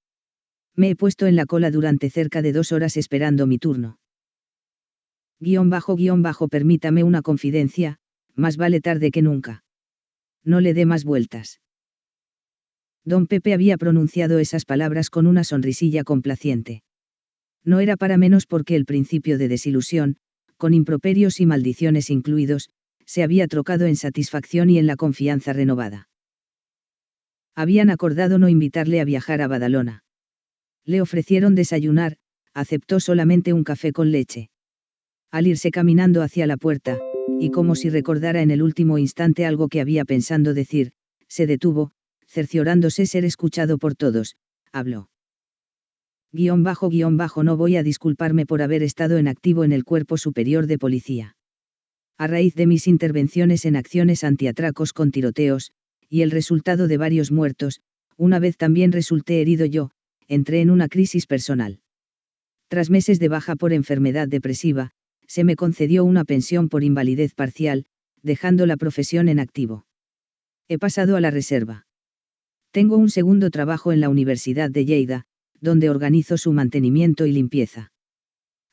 S1: Me he puesto en la cola durante cerca de 2 horas esperando mi turno. Permítame una confidencia, más vale tarde que nunca. No le dé más vueltas. Don Pepe había pronunciado esas palabras con una sonrisilla complaciente. No era para menos porque el principio de desilusión, con improperios y maldiciones incluidos, se había trocado en satisfacción y en la confianza renovada. Habían acordado no invitarle a viajar a Badalona. Le ofrecieron desayunar, aceptó solamente un café con leche. Al irse caminando hacia la puerta, y como si recordara en el último instante algo que había pensado decir, se detuvo, cerciorándose ser escuchado por todos, habló. No voy a disculparme por haber estado en activo en el Cuerpo Superior de Policía. A raíz de mis intervenciones en acciones antiatracos con tiroteos, y el resultado de varios muertos, una vez también resulté herido yo, entré en una crisis personal. Tras meses de baja por enfermedad depresiva, se me concedió una pensión por invalidez parcial, dejando la profesión en activo. He pasado a la reserva. Tengo un segundo trabajo en la Universidad de Lleida, donde organizo su mantenimiento y limpieza.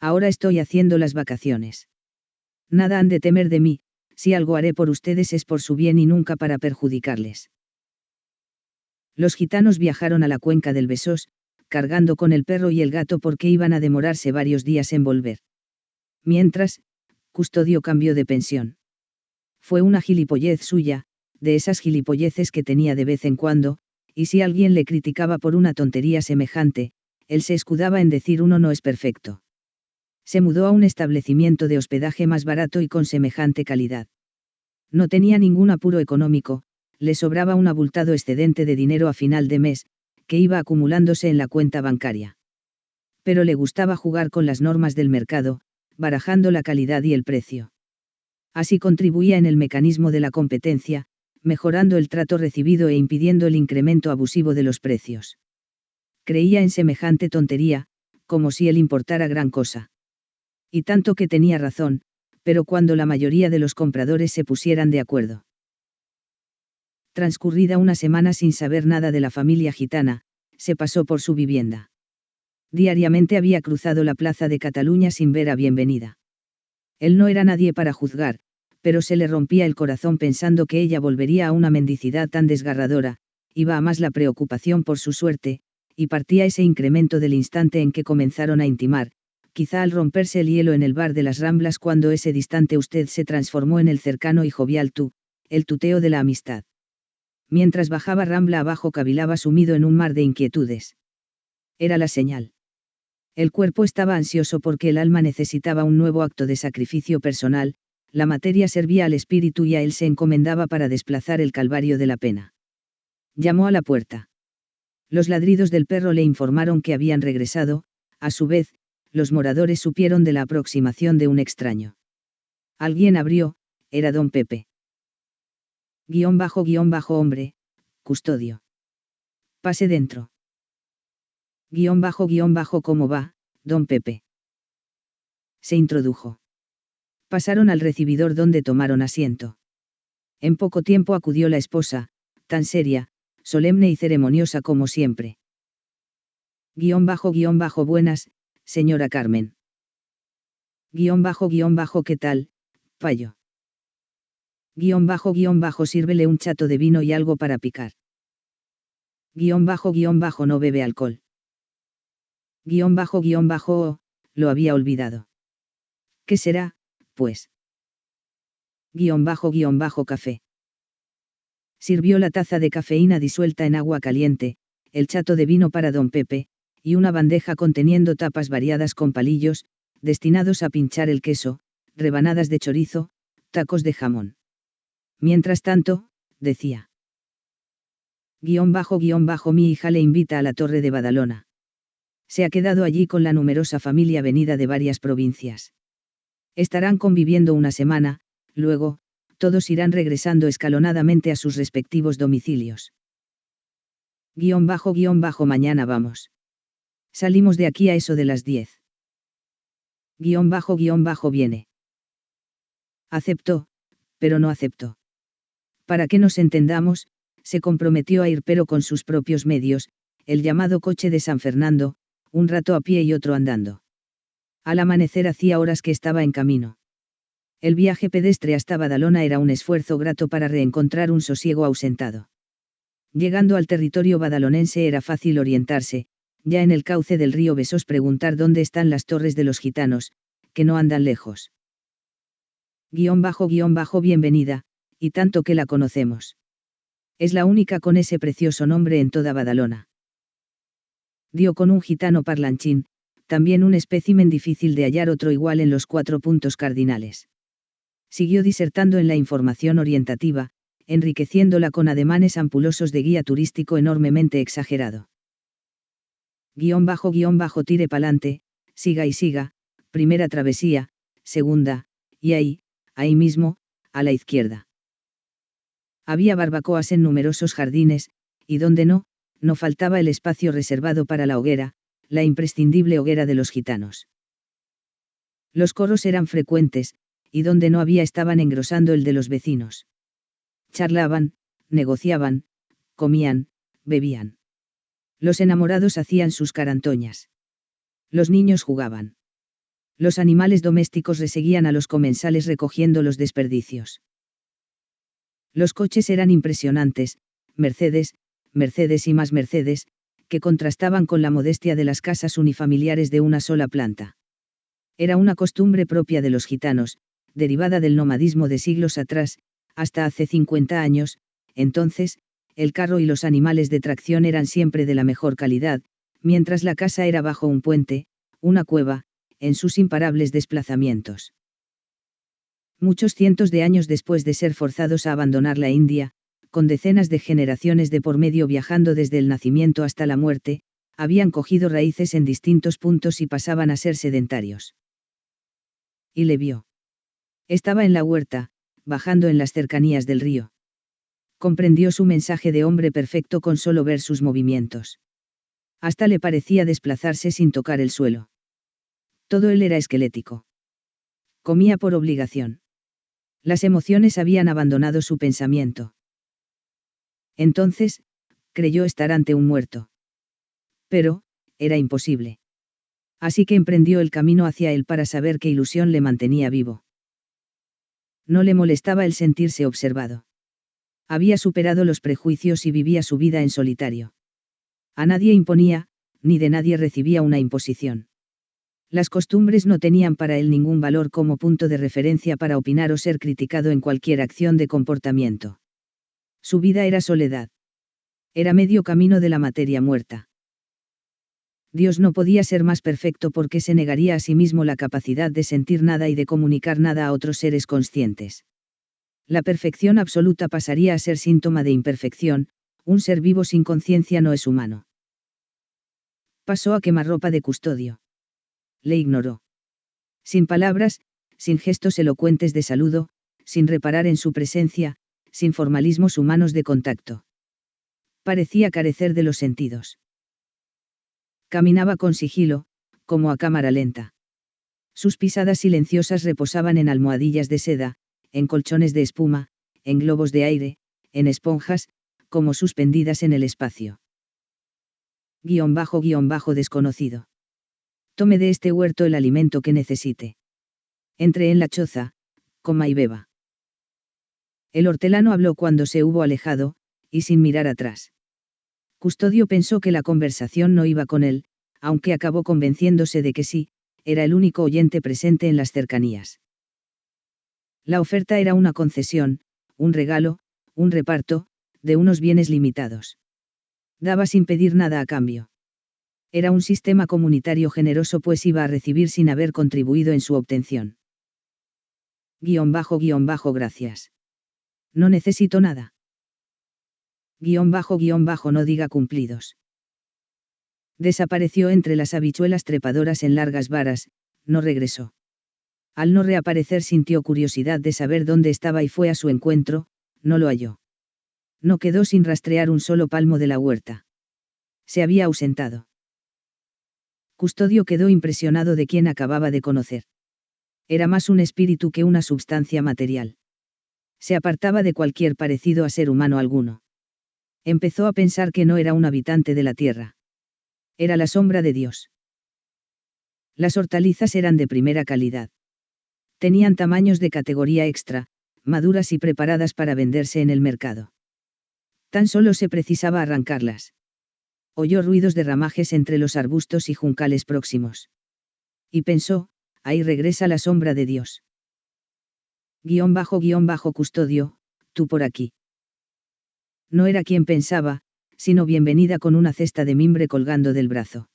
S1: Ahora estoy haciendo las vacaciones. Nada han de temer de mí, si algo haré por ustedes es por su bien y nunca para perjudicarles. Los gitanos viajaron a la cuenca del Besós, cargando con el perro y el gato porque iban a demorarse varios días en volver. Mientras, Custodio cambió de pensión. Fue una gilipollez suya, de esas gilipolleces que tenía de vez en cuando, y si alguien le criticaba por una tontería semejante, él se escudaba en decir uno no es perfecto. Se mudó a un establecimiento de hospedaje más barato y con semejante calidad. No tenía ningún apuro económico, le sobraba un abultado excedente de dinero a final de mes, que iba acumulándose en la cuenta bancaria. Pero le gustaba jugar con las normas del mercado, barajando la calidad y el precio. Así contribuía en el mecanismo de la competencia, mejorando el trato recibido e impidiendo el incremento abusivo de los precios. Creía en semejante tontería, como si él importara gran cosa. Y tanto que tenía razón, pero cuando la mayoría de los compradores se pusieran de acuerdo. Transcurrida una semana sin saber nada de la familia gitana, se pasó por su vivienda. Diariamente había cruzado la plaza de Cataluña sin ver a Bienvenida. Él no era nadie para juzgar, pero se le rompía el corazón pensando que ella volvería a una mendicidad tan desgarradora, iba a más la preocupación por su suerte, y partía ese incremento del instante en que comenzaron a intimar, quizá al romperse el hielo en el bar de las Ramblas cuando ese distante usted se transformó en el cercano y jovial tú, el tuteo de la amistad. Mientras bajaba Rambla abajo cavilaba sumido en un mar de inquietudes. Era la señal. El cuerpo estaba ansioso porque el alma necesitaba un nuevo acto de sacrificio personal, la materia servía al espíritu y a él se encomendaba para desplazar el calvario de la pena. Llamó a la puerta. Los ladridos del perro le informaron que habían regresado, a su vez, los moradores supieron de la aproximación de un extraño. Alguien abrió, era don Pepe. Hombre, Custodio. Pase dentro. ¿Cómo va, don Pepe? Se introdujo. Pasaron al recibidor donde tomaron asiento. En poco tiempo acudió la esposa, tan seria, solemne y ceremoniosa como siempre. Buenas, señora Carmen. ¿Qué tal, payo? Sírvele un chato de vino y algo para picar. No bebe alcohol. Lo había olvidado. ¿Qué será, pues? Café. Sirvió la taza de cafeína disuelta en agua caliente, el chato de vino para don Pepe, y una bandeja conteniendo tapas variadas con palillos, destinados a pinchar el queso, rebanadas de chorizo, tacos de jamón. Mientras tanto, decía. Mi hija le invita a la Torre de Badalona. Se ha quedado allí con la numerosa familia venida de varias provincias. Estarán conviviendo una semana, luego, todos irán regresando escalonadamente a sus respectivos domicilios. Mañana vamos. Salimos de aquí a eso de las 10. Viene. Aceptó, pero no aceptó. Para que nos entendamos, se comprometió a ir pero con sus propios medios, el llamado coche de San Fernando, un rato a pie y otro andando. Al amanecer hacía horas que estaba en camino. El viaje pedestre hasta Badalona era un esfuerzo grato para reencontrar un sosiego ausentado. Llegando al territorio badalonense era fácil orientarse, ya en el cauce del río Besós preguntar dónde están las torres de los gitanos, que no andan lejos. Bienvenida, y tanto que la conocemos. Es la única con ese precioso nombre en toda Badalona. Dio con un gitano parlanchín, también un espécimen difícil de hallar otro igual en los 4 puntos cardinales. Siguió disertando en la información orientativa, enriqueciéndola con ademanes ampulosos de guía turístico enormemente exagerado. Tire pa'lante, siga y siga, primera travesía, segunda, y ahí mismo, a la izquierda. Había barbacoas en numerosos jardines, y donde no faltaba el espacio reservado para la hoguera, la imprescindible hoguera de los gitanos. Los coros eran frecuentes, y donde no había estaban engrosando el de los vecinos. Charlaban, negociaban, comían, bebían. Los enamorados hacían sus carantoñas. Los niños jugaban. Los animales domésticos reseguían a los comensales recogiendo los desperdicios. Los coches eran impresionantes, Mercedes y más Mercedes, que contrastaban con la modestia de las casas unifamiliares de una sola planta. Era una costumbre propia de los gitanos, derivada del nomadismo de siglos atrás, hasta hace 50 años, entonces, el carro y los animales de tracción eran siempre de la mejor calidad, mientras la casa era bajo un puente, una cueva, en sus imparables desplazamientos. Muchos cientos de años después de ser forzados a abandonar la India, con decenas de generaciones de por medio viajando desde el nacimiento hasta la muerte, habían cogido raíces en distintos puntos y pasaban a ser sedentarios. Y le vio. Estaba en la huerta, bajando en las cercanías del río. Comprendió su mensaje de hombre perfecto con solo ver sus movimientos. Hasta le parecía desplazarse sin tocar el suelo. Todo él era esquelético. Comía por obligación. Las emociones habían abandonado su pensamiento. Entonces, creyó estar ante un muerto. Pero, era imposible. Así que emprendió el camino hacia él para saber qué ilusión le mantenía vivo. No le molestaba el sentirse observado. Había superado los prejuicios y vivía su vida en solitario. A nadie imponía, ni de nadie recibía una imposición. Las costumbres no tenían para él ningún valor como punto de referencia para opinar o ser criticado en cualquier acción de comportamiento. Su vida era soledad. Era medio camino de la materia muerta. Dios no podía ser más perfecto porque se negaría a sí mismo la capacidad de sentir nada y de comunicar nada a otros seres conscientes. La perfección absoluta pasaría a ser síntoma de imperfección, un ser vivo sin conciencia no es humano. Pasó a quemarropa de Custodio. Le ignoró. Sin palabras, sin gestos elocuentes de saludo, sin reparar en su presencia, sin formalismos humanos de contacto. Parecía carecer de los sentidos. Caminaba con sigilo, como a cámara lenta. Sus pisadas silenciosas reposaban en almohadillas de seda, en colchones de espuma, en globos de aire, en esponjas, como suspendidas en el espacio. Desconocido. Tome de este huerto el alimento que necesite. Entre en la choza, coma y beba. El hortelano habló cuando se hubo alejado, y sin mirar atrás. Custodio pensó que la conversación no iba con él, aunque acabó convenciéndose de que sí, era el único oyente presente en las cercanías. La oferta era una concesión, un regalo, un reparto, de unos bienes limitados. Daba sin pedir nada a cambio. Era un sistema comunitario generoso pues iba a recibir sin haber contribuido en su obtención. Gracias. No necesito nada. No diga cumplidos. Desapareció entre las habichuelas trepadoras en largas varas, no regresó. Al no reaparecer sintió curiosidad de saber dónde estaba y fue a su encuentro, no lo halló. No quedó sin rastrear un solo palmo de la huerta. Se había ausentado. Custodio quedó impresionado de quien acababa de conocer. Era más un espíritu que una substancia material. Se apartaba de cualquier parecido a ser humano alguno. Empezó a pensar que no era un habitante de la tierra. Era la sombra de Dios. Las hortalizas eran de primera calidad. Tenían tamaños de categoría extra, maduras y preparadas para venderse en el mercado. Tan solo se precisaba arrancarlas. Oyó ruidos de ramajes entre los arbustos y juncales próximos. Y pensó, ahí regresa la sombra de Dios. Custodio, tú por aquí. No era quien pensaba, sino Bienvenida con una cesta de mimbre colgando del brazo.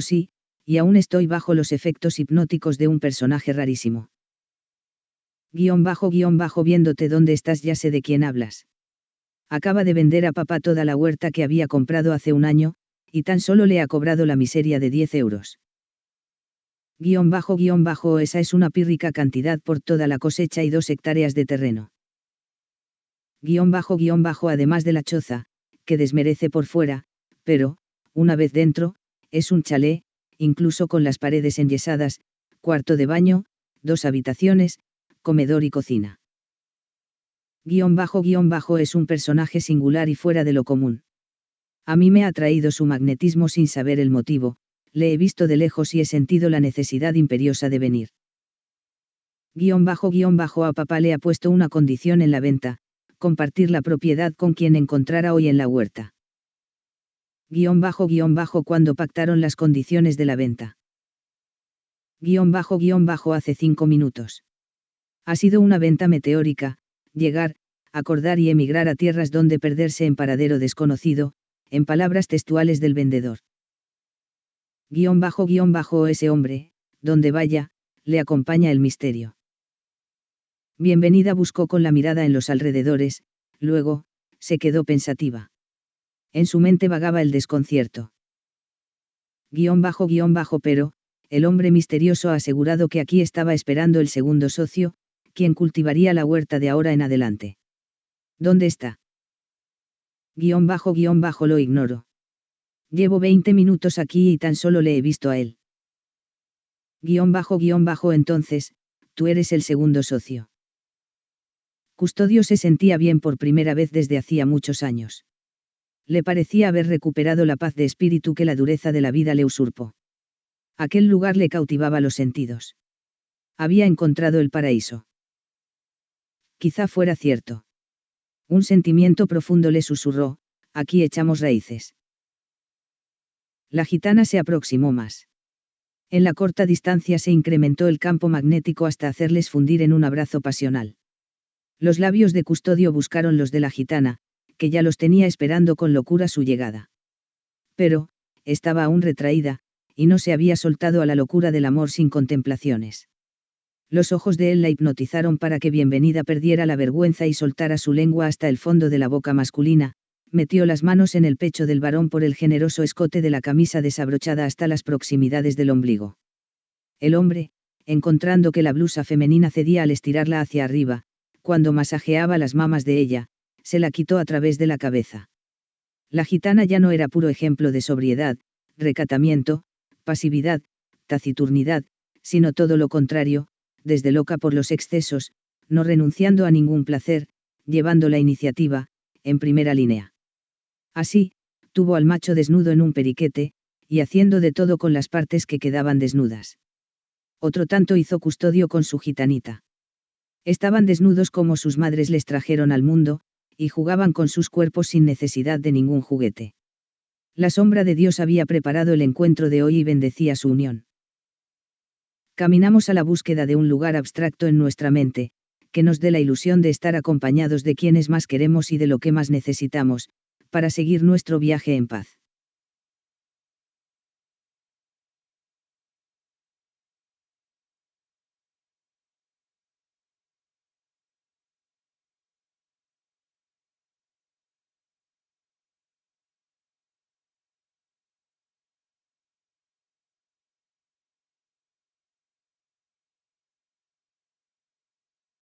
S1: Sí, y aún estoy bajo los efectos hipnóticos de un personaje rarísimo. Viéndote dónde estás, ya sé de quién hablas. Acaba de vender a papá toda la huerta que había comprado hace un año, y tan solo le ha cobrado la miseria de 10 euros. Esa es una pírrica cantidad por toda la cosecha y 2 hectáreas de terreno. Además de la choza, que desmerece por fuera, pero, una vez dentro, es un chalet, incluso con las paredes enyesadas, cuarto de baño, 2 habitaciones, comedor y cocina. Es un personaje singular y fuera de lo común. A mí me ha atraído su magnetismo sin saber el motivo, le he visto de lejos y he sentido la necesidad imperiosa de venir. A papá le ha puesto una condición en la venta, compartir la propiedad con quien encontrara hoy en la huerta. Cuando pactaron las condiciones de la venta. Hace 5 minutos. Ha sido una venta meteórica, llegar, acordar y emigrar a tierras donde perderse en paradero desconocido, en palabras textuales del vendedor. Ese hombre, donde vaya, le acompaña el misterio. Bienvenida buscó con la mirada en los alrededores, luego, se quedó pensativa. En su mente vagaba el desconcierto. Pero, el hombre misterioso ha asegurado que aquí estaba esperando el segundo socio, quien cultivaría la huerta de ahora en adelante. ¿Dónde está? Lo ignoro. Llevo 20 minutos aquí y tan solo le he visto a él. Entonces, tú eres el segundo socio. Custodio se sentía bien por primera vez desde hacía muchos años. Le parecía haber recuperado la paz de espíritu que la dureza de la vida le usurpó. Aquel lugar le cautivaba los sentidos. Había encontrado el paraíso. Quizá fuera cierto. Un sentimiento profundo le susurró, aquí echamos raíces. La gitana se aproximó más. En la corta distancia se incrementó el campo magnético hasta hacerles fundir en un abrazo pasional. Los labios de Custodio buscaron los de la gitana, que ya los tenía esperando con locura su llegada. Pero, estaba aún retraída, y no se había soltado a la locura del amor sin contemplaciones. Los ojos de él la hipnotizaron para que Bienvenida perdiera la vergüenza y soltara su lengua hasta el fondo de la boca masculina, metió las manos en el pecho del varón por el generoso escote de la camisa desabrochada hasta las proximidades del ombligo. El hombre, encontrando que la blusa femenina cedía al estirarla hacia arriba, cuando masajeaba las mamas de ella, se la quitó a través de la cabeza. La gitana ya no era puro ejemplo de sobriedad, recatamiento, pasividad, taciturnidad, sino todo lo contrario, desde loca por los excesos, no renunciando a ningún placer, llevando la iniciativa, en primera línea. Así, tuvo al macho desnudo en un periquete, y haciendo de todo con las partes que quedaban desnudas. Otro tanto hizo Custodio con su gitanita. Estaban desnudos como sus madres les trajeron al mundo, y jugaban con sus cuerpos sin necesidad de ningún juguete. La sombra de Dios había preparado el encuentro de hoy y bendecía su unión. Caminamos a la búsqueda de un lugar abstracto en nuestra mente, que nos dé la ilusión de estar acompañados de quienes más queremos y de lo que más necesitamos, para seguir nuestro viaje en paz.